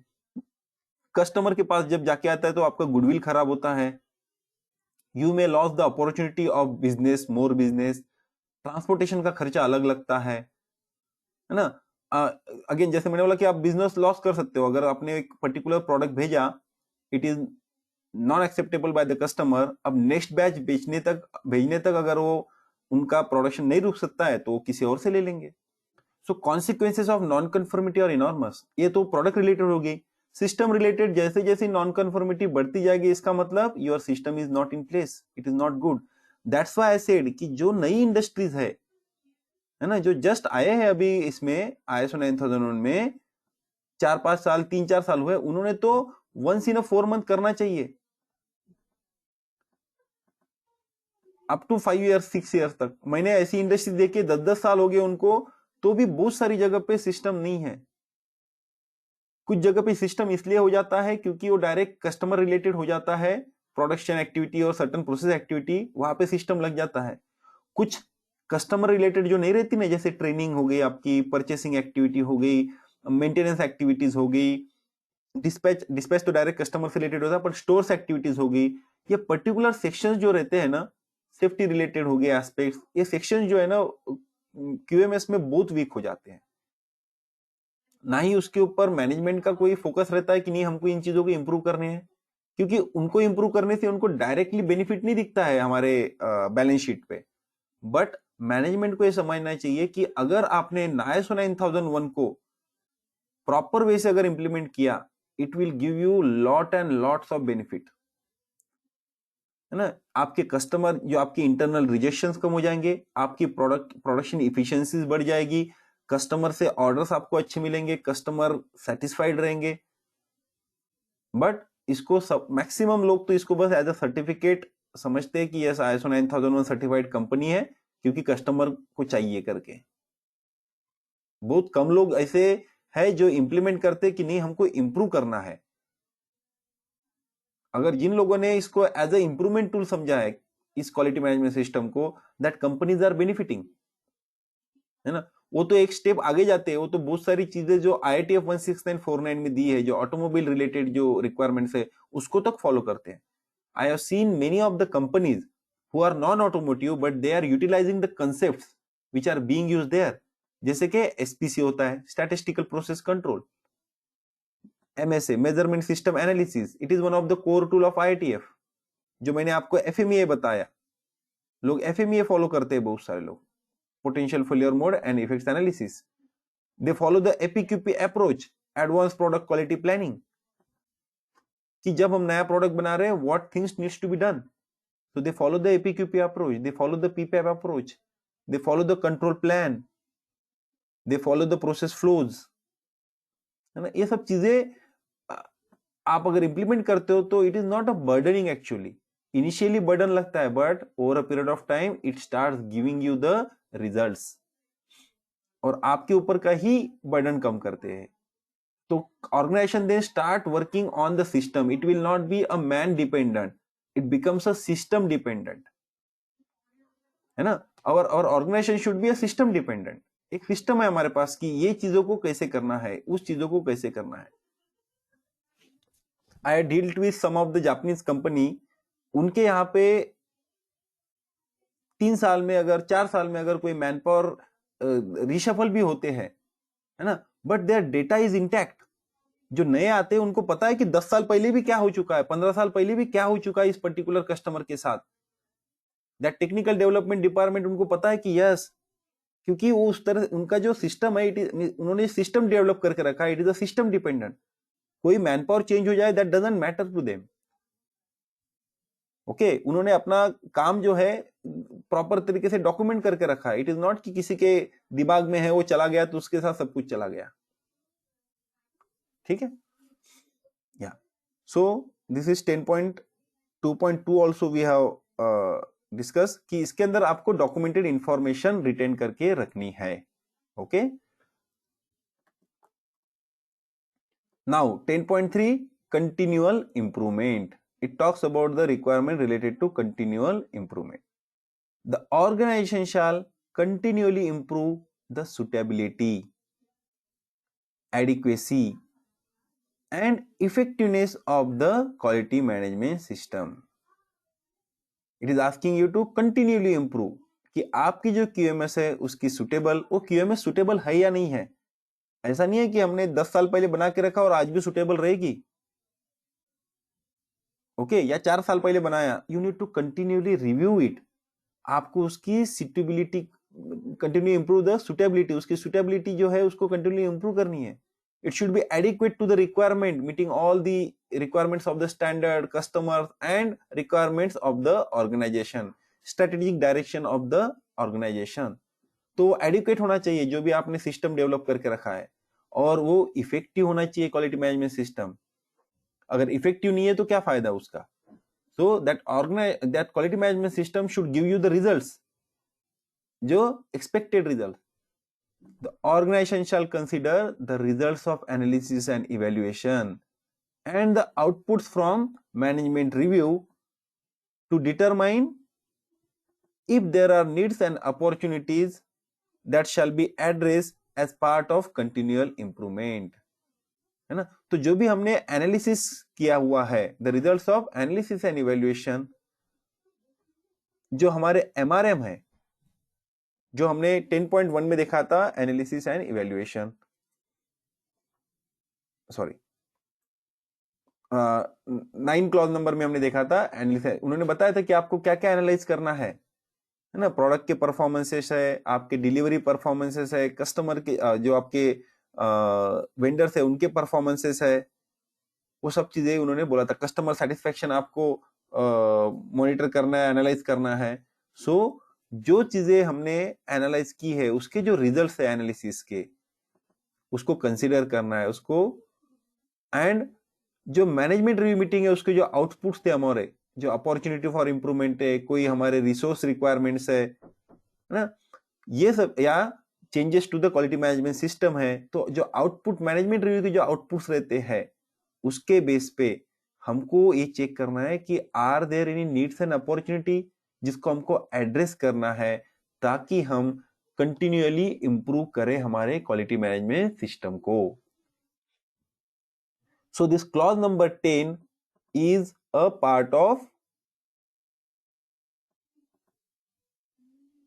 कस्टमर के पास जब जाके आता है तो आपका गुडविल खराब होता है, you may loss the opportunity of business, more business, transportation का खर्चा अलग लगता है ना। अगेन जैसे मैंने बोला कि आप बिजनेस लॉस कर सकते हो अगर आपने एक पर्टिकुलर प्रोडक्ट भेजा, it is non acceptable by the customer, अब नेक्स्ट बैच भेजने तक अगर वो उनका प्रोडक्शन नहीं रुक सकता है तो वो किसी और से ले लेंगे। सो कॉन्सिक्वेंसेस ऑफ नॉन कन्फर्मिटी और इनॉर्मस। ये तो प्रोडक्ट रिलेटेड होगी। सिस्टम रिलेटेड जैसे जैसे नॉन कन्फर्मिटी बढ़ती जाएगी, इसका मतलब your system is not in place, it is not good. That's why I said कि जो नई इंडस्ट्रीज है ना, जो जस्ट आए हैं अभी इसमें ISO 9001 में, 4-5 साल, 3-4 साल हुए, उन्होंने तो वंस इन 4 month करना चाहिए, अप टू 5 years 6 years तक। मैंने ऐसी इंडस्ट्री देखी 10-10 साल हो गए उनको, तो भी बहुत सारी जगह पे सिस्टम नहीं है। कुछ जगह पे सिस्टम इसलिए हो जाता है क्योंकि वो डायरेक्ट कस्टमर रिलेटेड हो जाता है, प्रोडक्शन एक्टिविटी और सर्टन प्रोसेस एक्टिविटी, वहां पे सिस्टम लग जाता है। कुछ कस्टमर रिलेटेड जो नहीं रहती ना, जैसे ट्रेनिंग हो गई, आपकी परचेसिंग एक्टिविटी हो गई, मेंटेनेंस एक्टिविटीज हो गई, डिस्पैच तो डायरेक्ट कस्टमर से रिलेटेड होता है, पर स्टोर्स एक्टिविटीज हो गई, ये पर्टिकुलर सेक्शंस जो रहते हैं ना, सेफ्टी रिलेटेड हो गए एस्पेक्ट्स, ये सेक्शन जो है ना QMS में बहुत वीक हो जाते हैं। ना ही उसके ऊपर मैनेजमेंट का कोई फोकस रहता है कि नहीं हमको इन चीजों को इंप्रूव करने हैं। क्योंकि उनको इंप्रूव करने से उनको डायरेक्टली बेनिफिट नहीं दिखता है हमारे बैलेंस शीट पे, बट मैनेजमेंट को ये समझना चाहिए कि अगर आपने ISO 9001 को प्रॉपर वे से अगर इंप्लीमेंट किया, it will give you lot and lots of benefit, है ना। आपके कस्टमर जो आपकी इंटरनल रिजेक्शंस कम हो जाएंगे, आपकी प्रोडक्शन इफिशिएंसीज बढ़ जाएगी, कस्टमर से ऑर्डर्स आपको अच्छे मिलेंगे, कस्टमर सेटिस्फाइड रहेंगे। बट इसको सब मैक्सिमम लोग तो इसको बस एज अ सर्टिफिकेट समझते हैं कि यस ISO 9001 सर्टिफाइड कंपनी है क्योंकि कस्टमर को चाहिए करके। बहुत कम लोग ऐसे है जो इंप्लीमेंट करते कि नहीं हमको इंप्रूव करना है। अगर जिन लोगों ने इसको एज अ इंप्रूवमेंट टूल समझा है इस क्वालिटी मैनेजमेंट सिस्टम को, दैट कंपनीज आर बेनिफिटिंग, है ना। वो तो एक स्टेप आगे जाते हैं, वो तो बहुत सारी चीजें जो IATF 16949 में दी है, जो ऑटोमोबाइल रिलेटेड जो रिक्वायरमेंट्स है उसको तक फॉलो करते हैं। I have seen many of the companies who are non automotive but they are utilising the concepts which are being used there, जैसे कि SPC होता है, statistical process control, MSA measurement system analysis, it is one of the core tool of IATF। जो मैंने आपको FMEA बताया, लोग FMEA follow करते हैं, बहुत सारे लोग, potential failure mode and effects analysis. They follow the APQP approach, advance product quality planning, कि जब हम नया प्रोडक्ट बना रहे हैं what things needs to be done, so they follow the APQP approach, they follow the PPAP approach, they follow the control plan, they follow the process flows, है ना। ये सब चीजें आप अगर इंप्लीमेंट करते हो तो it is not a burdening actually. Initially burden लगता है but over a period of time it starts giving you the results, और आपके ऊपर का ही बर्डन कम करते हैं। तो organisation then start working on the system, it will not be a man dependent, it becomes a system dependent, है ना। और organisation should be a system dependent. एक सिस्टम है हमारे पास कि ये चीजों को कैसे करना है, उस चीजों को कैसे करना है। I dealed with some of the Japanese company, उनके यहाँ पे 3 साल में अगर 4 साल में अगर कोई मैन पावर रिशफल भी होते हैं, है ना, but there data is intact. जो नए आते हैं उनको पता है कि 10 साल पहले भी क्या हो चुका है, 15 साल पहले भी क्या हो चुका है इस पर्टिकुलर कस्टमर के साथ। दैट टेक्निकल डेवलपमेंट डिपार्टमेंट उनको पता है कि यस, क्योंकि वो उस तरह उनका जो सिस्टम है उन्होंने सिस्टम डेवलप करके रखा है, it is a system dependent. कोई मैन पावर चेंज हो जाए that doesn't matter to them. Okay, उन्होंने अपना काम जो है प्रॉपर तरीके से डॉक्यूमेंट करके रखा है। इट इज नॉट कि किसी के दिमाग में है वो चला गया तो उसके साथ सब कुछ चला गया। ठीक है, या so this is 10.2.2 also we have discuss कि इसके अंदर आपको डॉक्यूमेंटेड इंफॉर्मेशन रिटेन करके रखनी है। Okay, now 10.3 continual improvement. It talks about the requirement related to continual improvement. The organization shall continually improve the suitability, adequacy and effectiveness of the quality management system. It is asking you to continually improve कि आपकी जो QMS है उसकी suitable, वो QMS suitable है या नहीं है। ऐसा नहीं है कि हमने 10 साल पहले बना के रखा और आज भी सुटेबल रहेगी, ओके, या 4 साल पहले बनाया। You need to continuously review it. आपको उसकी suitability continue improve the suitability, उसकी सुटेबिलिटी जो है उसको कंटिन्यू इंप्रूव करनी है। It should be adequate to the requirement, meeting all the requirements of the standard customer and requirements of the organisation, strategic direction of the organisation. तो adequate होना चाहिए जो भी आपने सिस्टम डेवलप करके रखा है, और वो इफेक्टिव होना चाहिए क्वालिटी मैनेजमेंट सिस्टम। अगर इफेक्टिव नहीं है तो क्या फायदा उसका। So that quality management system should give you the results, जो expected results. The organization shall consider the results of analysis and evaluation and the outputs from management review to determine if there are needs and opportunities that shall be addressed as part of continual improvement, है ना। तो जो भी हमने analysis किया हुआ है, the results of analysis and evaluation, जो हमारे MRM है, जो हमने 10.1 में देखा था, analysis and evaluation, sorry 9 clause number में हमने देखा था एनालिसिस, उन्होंने बताया था कि आपको क्या क्या एनालाइज करना है ना। प्रोडक्ट के परफॉर्मेंसेस है, आपके डिलीवरी परफॉर्मेंसेस है, कस्टमर के जो आपके वेंडर्स है उनके परफॉर्मेंसेस है, वो सब चीजें उन्होंने बोला था। कस्टमर सेटिस्फेक्शन आपको मॉनिटर करना है, एनालाइज करना है। सो जो चीजें हमने एनालाइज की है उसके जो रिजल्ट्स है एनालिसिस के, उसको कंसीडर करना है उसको। एंड जो मैनेजमेंट रिव्यू मीटिंग है उसके जो आउटपुट्स थे हमारे, जो अपॉर्चुनिटी फॉर इंप्रूवमेंट है, कोई हमारे रिसोर्स रिक्वायरमेंट्स है ना, ये सब, या changes to the quality management system है, तो जो आउटपुट मैनेजमेंट रिव्यू के जो आउटपुट्स रहते हैं उसके बेस पे हमको ये चेक करना है कि are there any needs and opportunity, जिसको हमको एड्रेस करना है ताकि हम कंटिन्यूअली इंप्रूव करें हमारे क्वालिटी मैनेजमेंट सिस्टम को। So this clause number 10 is a part of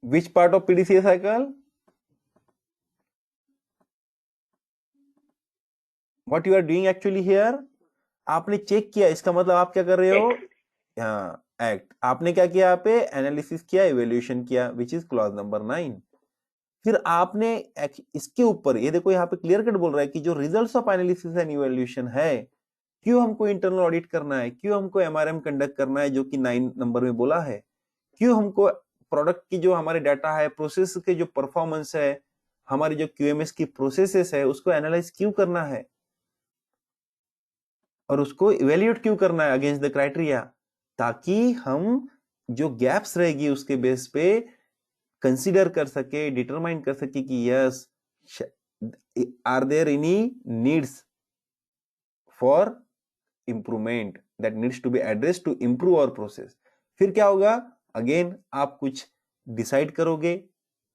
which part of PDCA cycle? What you are doing actually here? आपने चेक किया, इसका मतलब आप क्या कर रहे हो? हाँ, एक्ट। आपने क्या किया? यहाँ पे एनालिसिस किया, इवेल्युएशन किया, विच इज क्लॉज नंबर 9। फिर आपने इसके ऊपर, ये देखो यहाँ पे क्लियर कट बोल रहा है कि जो results of analysis and evaluation है, क्यों हमको इंटरनल ऑडिट करना है, क्यों हमको एमआरएम कंडक्ट करना है जो कि 9 नंबर में बोला है, क्यों हमको प्रोडक्ट की जो हमारे डाटा है, प्रोसेस के जो परफॉर्मेंस है, हमारी जो क्यूएमएस की प्रोसेसेस है, उसको एनालाइज क्यों करना है और उसको इवेल्युएट क्यों करना है अगेंस्ट द क्राइटेरिया, ताकि हम जो गैप्स रहेगी उसके बेस पे कंसीडर कर सके, डिटरमाइन कर सके कि yes, are there any needs for improvement that needs to be address to improve our process. फिर क्या होगा? अगेन आप कुछ डिसाइड करोगे,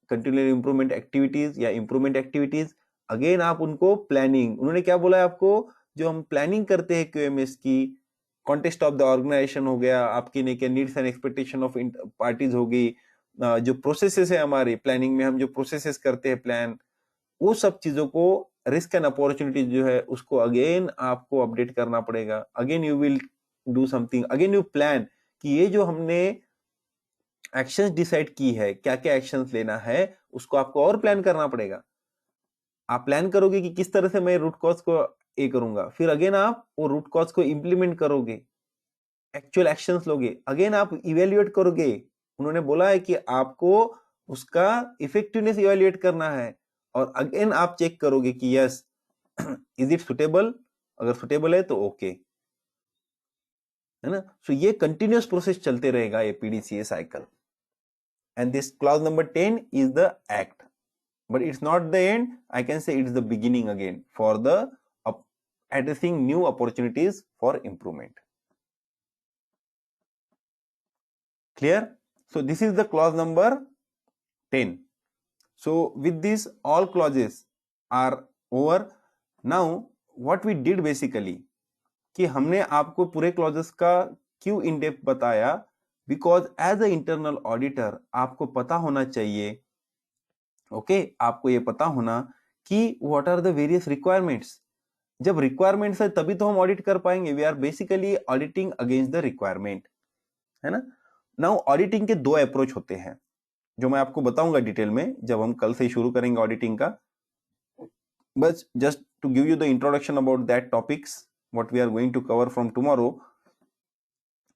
कंटिन्यूअस इंप्रूवमेंट एक्टिविटीज या इंप्रूवमेंट एक्टिविटीज। अगेन आप उनको प्लानिंग, उन्होंने क्या बोला है आपको, जो हम प्लानिंग करते हैं क्यूएमएस की, कॉन्टेक्स्ट ऑफ द ऑर्गेनाइजेशन हो गया, आपकी needs and expectation of parties होगी, जो प्रोसेसेस है हमारी प्लानिंग में, हम जो प्रोसेसेस करते हैं प्लान, वो सब चीजों को, रिस्क एंड अपॉर्चुनिटी जो है उसको अगेन आपको अपडेट करना पड़ेगा। Again you will do something, again you plan कि ये जो हमने एक्शंस डिसाइड की है, क्या क्या एक्शंस लेना है, उसको आपको और प्लान करना पड़ेगा। आप प्लान करोगे कि किस तरह से मैं रूट कॉज को ए करूंगा, फिर अगेन आप वो रूट कॉज को इंप्लीमेंट करोगे, एक्चुअल एक्शंस लोगे, अगेन आप इवेल्युएट करोगे। उन्होंने बोला है कि आपको उसका इफेक्टिवनेस इवेल्युएट करना है, और अगेन आप चेक करोगे कि यस, इज इट सुटेबल, अगर सुटेबल है तो ओके, है ना। सो ये कंटिन्यूअस प्रोसेस चलते रहेगा, ये PDCA cycle. And this clause number 10 is the act, but it's not the end. I can say it's the beginning again for the addressing new opportunities for improvement. Clear? So this is the clause number 10. So with this, all clauses are over. Now what we did basically, कि हमने आपको पूरे clauses का क्यों in depth बताया, because as a internal auditor आपको पता होना चाहिए, ओके, आपको ये पता होना कि what are the various requirements. जब रिक्वायरमेंट्स है तभी तो हम ऑडिट कर पाएंगे। We are basically auditing against the requirement, है ना। नाउ ऑडिटिंग के दो अप्रोच होते हैं जो मैं आपको बताऊंगा डिटेल में जब हम कल से शुरू करेंगे ऑडिटिंग का। बस just to give you the introduction about that topics what we are going to cover from tomorrow.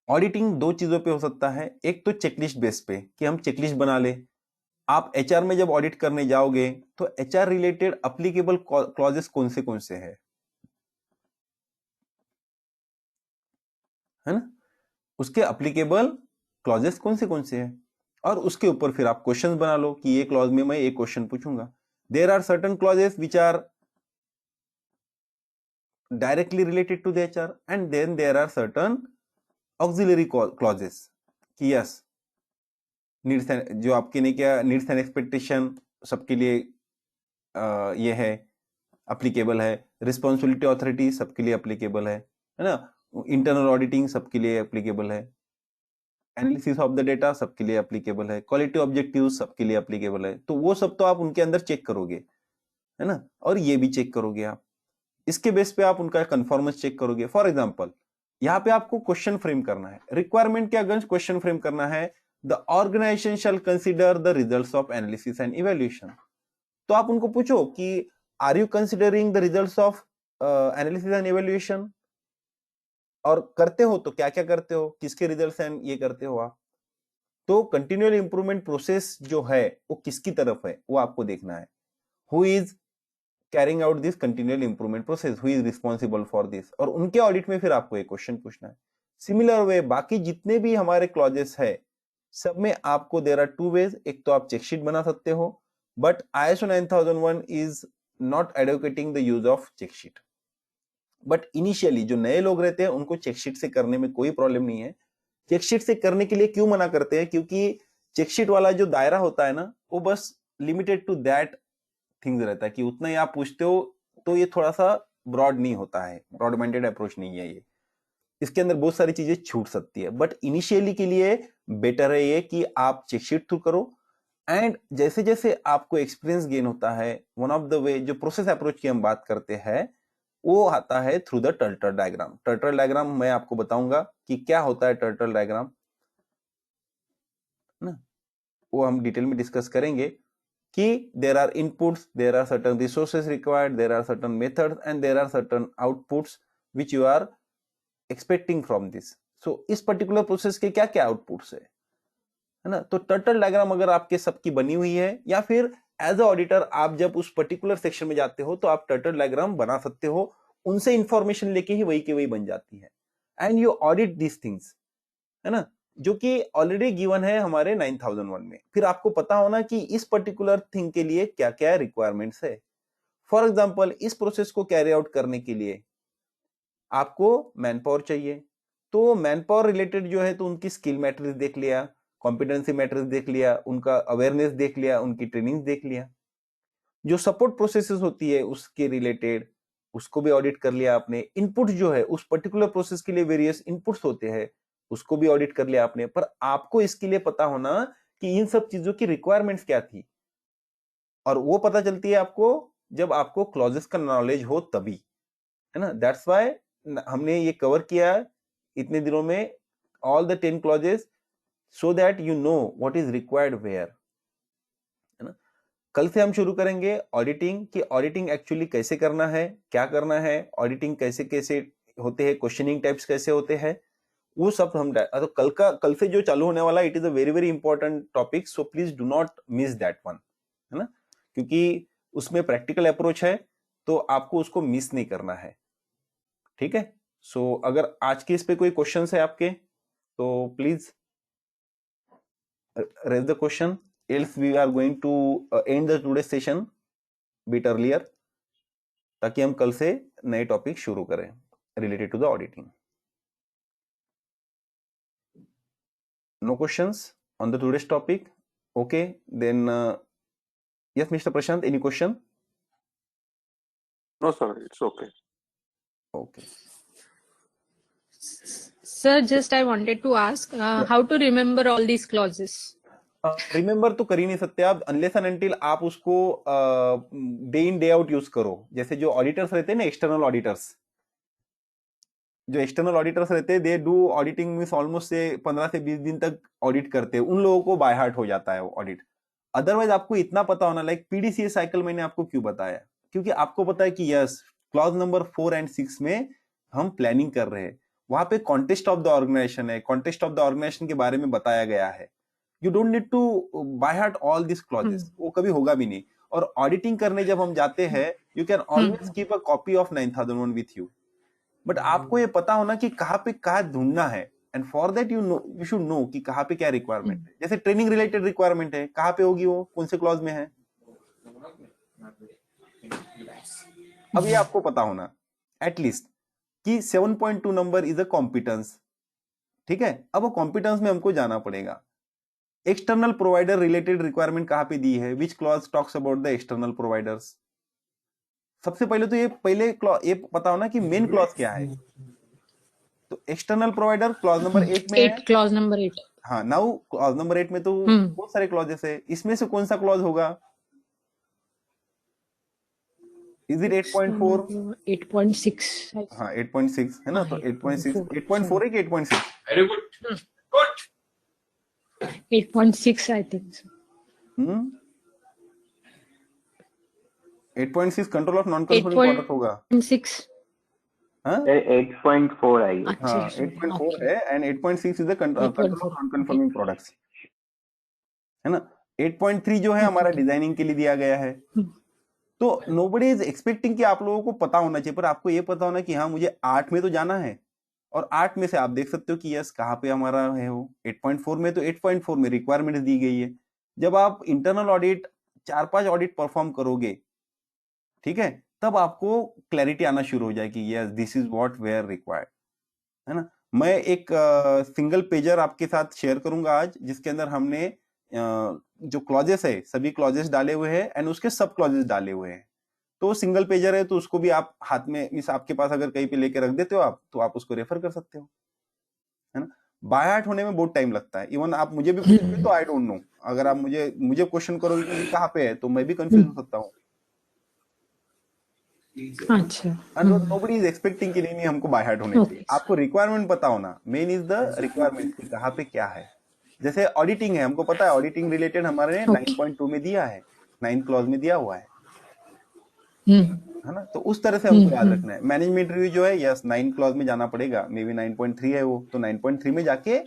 Auditing दो चीजों पे हो सकता है, एक तो चेकलिस्ट बेस पे कि हम चेकलिस्ट बना ले। आप एचआर में जब ऑडिट करने जाओगे तो एचआर रिलेटेड अप्लीकेबल क्लॉजेस कौन से है ना, उसके अप्लीकेबल क्लॉजेस कौन से हैं, और उसके ऊपर फिर आप क्वेश्चंस बना लो कि ये क्लॉज में मैं एक क्वेश्चन पूछूंगा। There are certain clauses which are directly related to the HR, and then there are certain auxiliary clauses कि यस, नीड्स जो आपके नहीं क्या नीड्स एंड एक्सपेक्टेशन सबके लिए ये है, अप्लीकेबल है। रिस्पॉन्सिबिलिटी ऑथोरिटी सबके लिए अप्लीकेबल है ना। इंटरनल ऑडिटिंग सबके लिए एप्लीकेबल है। एनालिसिस ऑफ द डेटा सबके लिए एप्लीकेबल है। क्वालिटी ऑब्जेक्टिव्स सबके लिए एप्लीकेबल है। तो वो सब तो आप उनके अंदर चेक करोगे, है ना, और ये भी चेक करोगे आप। इसके बेस पे आप उनका कन्फर्मेंस चेक करोगे। फॉर एग्जाम्पल यहाँ पे आपको क्वेश्चन फ्रेम करना है, रिक्वायरमेंट के अगेंस्ट क्वेश्चन फ्रेम करना है, the organisation shall consider the results of analysis and evaluation. तो आप उनको पूछो कि are you considering the results of analysis and evaluation, और करते हो तो क्या क्या करते हो, किसके रिजल्ट्स एंड ये करते हो आप। तो कंटिन्यूअल इंप्रूवमेंट प्रोसेस जो है वो किसकी तरफ है वो आपको देखना है। Who is carrying out this continual improvement process, who is responsible for this, और उनके ऑडिट में फिर आपको एक क्वेश्चन पूछना है। सिमिलर वे बाकी जितने भी हमारे क्लॉजेस है सब में आपको देयर आर टू वेज, एक तो आप चेकशीट बना सकते हो, but ISO 9001 is not advocating the use of check sheet. But initially जो नए लोग रहते हैं उनको चेकशीट से करने में कोई प्रॉब्लम नहीं है। चेकशीट से करने के लिए क्यों मना करते हैं, क्योंकि चेकशीट वाला जो दायरा होता है ना वो बस लिमिटेड टू दैट थिंग्स रहता है कि उतना ही आप पूछते हो, तो ये थोड़ा सा ब्रॉड नहीं होता है, ब्रॉड माइंडेड अप्रोच नहीं है ये, इसके अंदर बहुत सारी चीजें छूट सकती है। बट इनिशियली के लिए बेटर है ये कि आप चेकशीट थ्रू करो, एंड जैसे जैसे आपको एक्सपीरियंस गेन होता है, वन ऑफ द वे जो प्रोसेस अप्रोच की हम बात करते हैं वो आता है through the turtle diagram. Turtle diagram मैं आपको बताऊंगा कि क्या होता है टर्टल डायग्राम ना, वो हम डिटेल में डिस्कस करेंगे कि there are inputs, there are certain resources required, there are certain methods and there are certain outputs which you are expecting from this. So इस पर्टिकुलर प्रोसेस के क्या क्या आउटपुट्स है ना। तो टर्टल डायग्राम अगर आपके सबकी बनी हुई है, या फिर एज अ ऑडिटर आप जब उस पर्टिकुलर सेक्शन में जाते हो तो आप टर्टल डायग्राम बना सकते हो, उनसे इंफॉर्मेशन लेके ही वही की वही बन जाती है, and you audit this things, है ना, जो कि ऑलरेडी गिवन है हमारे 9001 में। फिर आपको पता होना कि इस पर्टिकुलर थिंग के लिए क्या क्या रिक्वायरमेंट्स है। फॉर एग्जाम्पल इस प्रोसेस को कैरी आउट करने के लिए आपको मैन पावर चाहिए, तो मैन पावर रिलेटेड जो है तो उनकी स्किल मैट्रिक्स देख लिया, कॉम्पिटेंसी मैट्रिक्स देख लिया, उनका अवेयरनेस देख लिया, उनकी ट्रेनिंग देख लिया। जो सपोर्ट प्रोसेसेस होती है उसके रिलेटेड उसको भी ऑडिट कर लिया आपने। इनपुट जो है उस पर्टिकुलर प्रोसेस के लिए वेरियस इनपुट्स होते हैं उसको भी ऑडिट कर लिया आपने। पर आपको इसके लिए पता होना कि इन सब चीजों की रिक्वायरमेंट्स क्या थी, और वो पता चलती है आपको जब आपको क्लॉजेस का नॉलेज हो तभी, है ना। दैट्स व्हाई हमने ये कवर किया इतने दिनों में all the 10 clauses, so that you know what is required where, है ना। कल से हम शुरू करेंगे ऑडिटिंग कि ऑडिटिंग एक्चुअली कैसे करना है, क्या करना है, ऑडिटिंग कैसे कैसे होते हैं, क्वेश्चनिंग टाइप्स कैसे होते हैं, वो सब हम तो कल से जो चालू होने वाला, it is a very very important topic, so please do not miss that one, है ना, क्योंकि उसमें प्रैक्टिकल अप्रोच है तो आपको उसको मिस नहीं करना है, ठीक है। सो अगर आज के इस पे कोई क्वेश्चन है आपके तो please raise the question, else we are going to end the today's session bit earlier, ताकि हम कल से नए टॉपिक शुरू करें related to the auditing. No questions on the today's topic? Okay then yes Mr. Prashant, any question? No, sir, it's okay. Okay. Sir, just I wanted to ask how to remember all these clauses. Remember तो कर ही नहीं सकते आप unless and until आप उसको day in day out use करो। जैसे जो ऑडिटर्स रहते हैं ना, एक्सटर्नल ऑडिटर्स, जो एक्सटर्नल ऑडिटर्स रहते हैं they do auditing means almost से 15 से 20 दिन तक ऑडिट करते हैं, उन लोगों को बाय हार्ट हो जाता है वो ऑडिट। अदरवाइज आपको इतना पता होना, लाइक पीडीसीए साइकिल मैंने आपको क्यों बताया, क्योंकि आपको पता है कि यस क्लॉज नंबर 4 एंड 6 में हम प्लानिंग कर रहे हैं, वहां पे कॉन्टेक्स्ट ऑफ द ऑर्गेनाइजेशन है, कॉन्टेक्स्ट ऑफ द ऑर्गेनाइजेशन के बारे में बताया गया है। You don't need to by heart all this clauses, वो कभी होगा भी नहीं। और ऑडिटिंग करने जब हम जाते हैं you can always keep a copy of 9001 with you, but आपको ये पता होना कि कहाँ पे क्या ढूंढना है, and for that you should know कि कहाँ पे क्या रिक्वायरमेंट है। जैसे ट्रेनिंग रिलेटेड रिक्वायरमेंट है, कहाँ पे होगी वो, कौन से क्लॉज में है, अब ये आपको पता होना एटलीस्ट कि 7.2 नंबर इज अ कॉम्पिटेंस, ठीक है। अब वो कॉम्पिटेंस में हमको जाना पड़ेगा। एक्सटर्नल प्रोवाइडर रिलेटेड रिक्वायरमेंट कहाँ पे दी है, which clause talks about the external providers. सबसे पहले तो ये पता होना कि मेन क्लॉज क्या है। तो एक्सटर्नल प्रोवाइडर क्लॉज नंबर 8 में है, क्लॉज नंबर 8। हाँ, नाउ क्लॉज नंबर 8 में तो बहुत सारे क्लॉजेस है, इसमें से कौन सा क्लॉज होगा, इज इट 8.4? 8.6. हाँ 8.6 है ना, तो 8.6 8.4 है कि 8.6? Very good. Good. 8.6 I think so. 8.6 control of non confirming product होगा। 8.6. हाँ 8.4 आई है। अच्छा, हाँ 8.4 है and 8.6 is the control of 8.4. Non confirming products, है ना। 8.3 जो है हमारा डिजाइनिंग के लिए दिया गया है। तो नोबडी इज एक्सपेक्टिंग कि आप लोगों को पता होना चाहिए, पर आपको ये पता होना कि हाँ मुझे 8 में तो जाना है, और 8 में से आप देख सकते हो कि यस कहाँ पे हमारा है वो 8.4 में, तो 8.4 में रिक्वायरमेंट दी गई है। जब आप इंटरनल ऑडिट 4-5 ऑडिट परफॉर्म करोगे, ठीक है, तब आपको क्लैरिटी आना शुरू हो जाएगी, yes this is what were required, है ना। मैं एक सिंगल पेजर आपके साथ शेयर करूंगा आज, जिसके अंदर हमने जो क्लॉजेस है सभी क्लॉजेस डाले हुए हैं एंड उसके सब क्लॉजेस डाले हुए हैं। तो सिंगल पेजर है, तो उसको भी आप हाथ में, मींस आपके पास अगर कहीं पे लेके रख देते हो आप, तो आप उसको रेफर कर सकते हो, है ना। बाय हार्ट होने में बहुत टाइम लगता है, इवन आप मुझे भी पूछोगे तो आई डोंट नो, अगर आप मुझे क्वेश्चन करोगे कि ये कहाँ पे है, तो मैं भी कंफ्यूज हो सकता हूँ। अच्छा. एंड नोबडी इज एक्सपेक्टिंग कि नहीं हमको बाय हार्ट होने चाहिए, आपको रिक्वायरमेंट पता होना, मेन इज द रिक्वायरमेंट कि कहाँ पे क्या है। जैसे ऑडिटिंग है, हमको पता है ऑडिटिंग रिलेटेड हमारे 9.2 में दिया है, 9 क्लॉज में दिया हुआ है ना, तो उस तरह से हमको याद रखना है। मैनेजमेंट रिव्यू जो है, यस 9 क्लॉज में जाना पड़ेगा, मे बी 9.3 है वो, तो 9.3 में जाके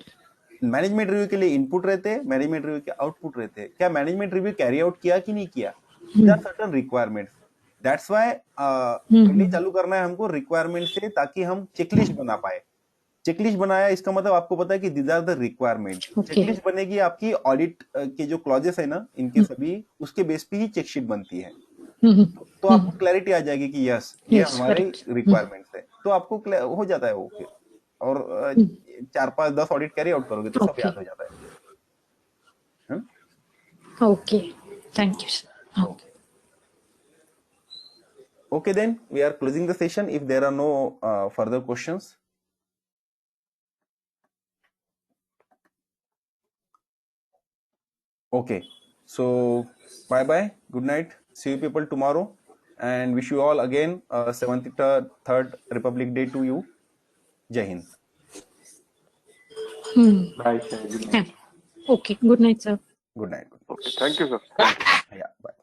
मैनेजमेंट रिव्यू के लिए इनपुट रहते हैं, मैनेजमेंट रिव्यू के आउटपुट रहते हैं, क्या मैनेजमेंट रिव्यू कैरी आउट किया कि नहीं किया, there are certain requirements. That's why पहले चालू करना है हमको रिक्वायरमेंट से, ताकि हम चेकलिस्ट बना पाए। चेकलिस्ट बनाया इसका मतलब आपको पता है कि these are the requirement. Checklist बनेगी आपकी ऑडिट के जो क्लॉजेस है ना, इनके सभी उसके बेस पे ही चेकशीट बनती है, तो आपको क्लैरिटी आ जाएगी कि यस ये हमारे रिक्वायरमेंट्स है, तो आपको हो जाता है वो फिर, और 4-5-10 ऑडिट कैरी आउट करोगे तो सब याद हो जाता है। Okay. Thank you, sir. Okay. Okay, then we are closing the session if there are no further questions. Okay, so bye bye, good night, see you people tomorrow, and wish you all again 73rd Republic Day to you. Jai Hind. Bye, sir. Good night. Okay. Good night, sir. Good night. Okay. Thank you, sir. Yeah, bye.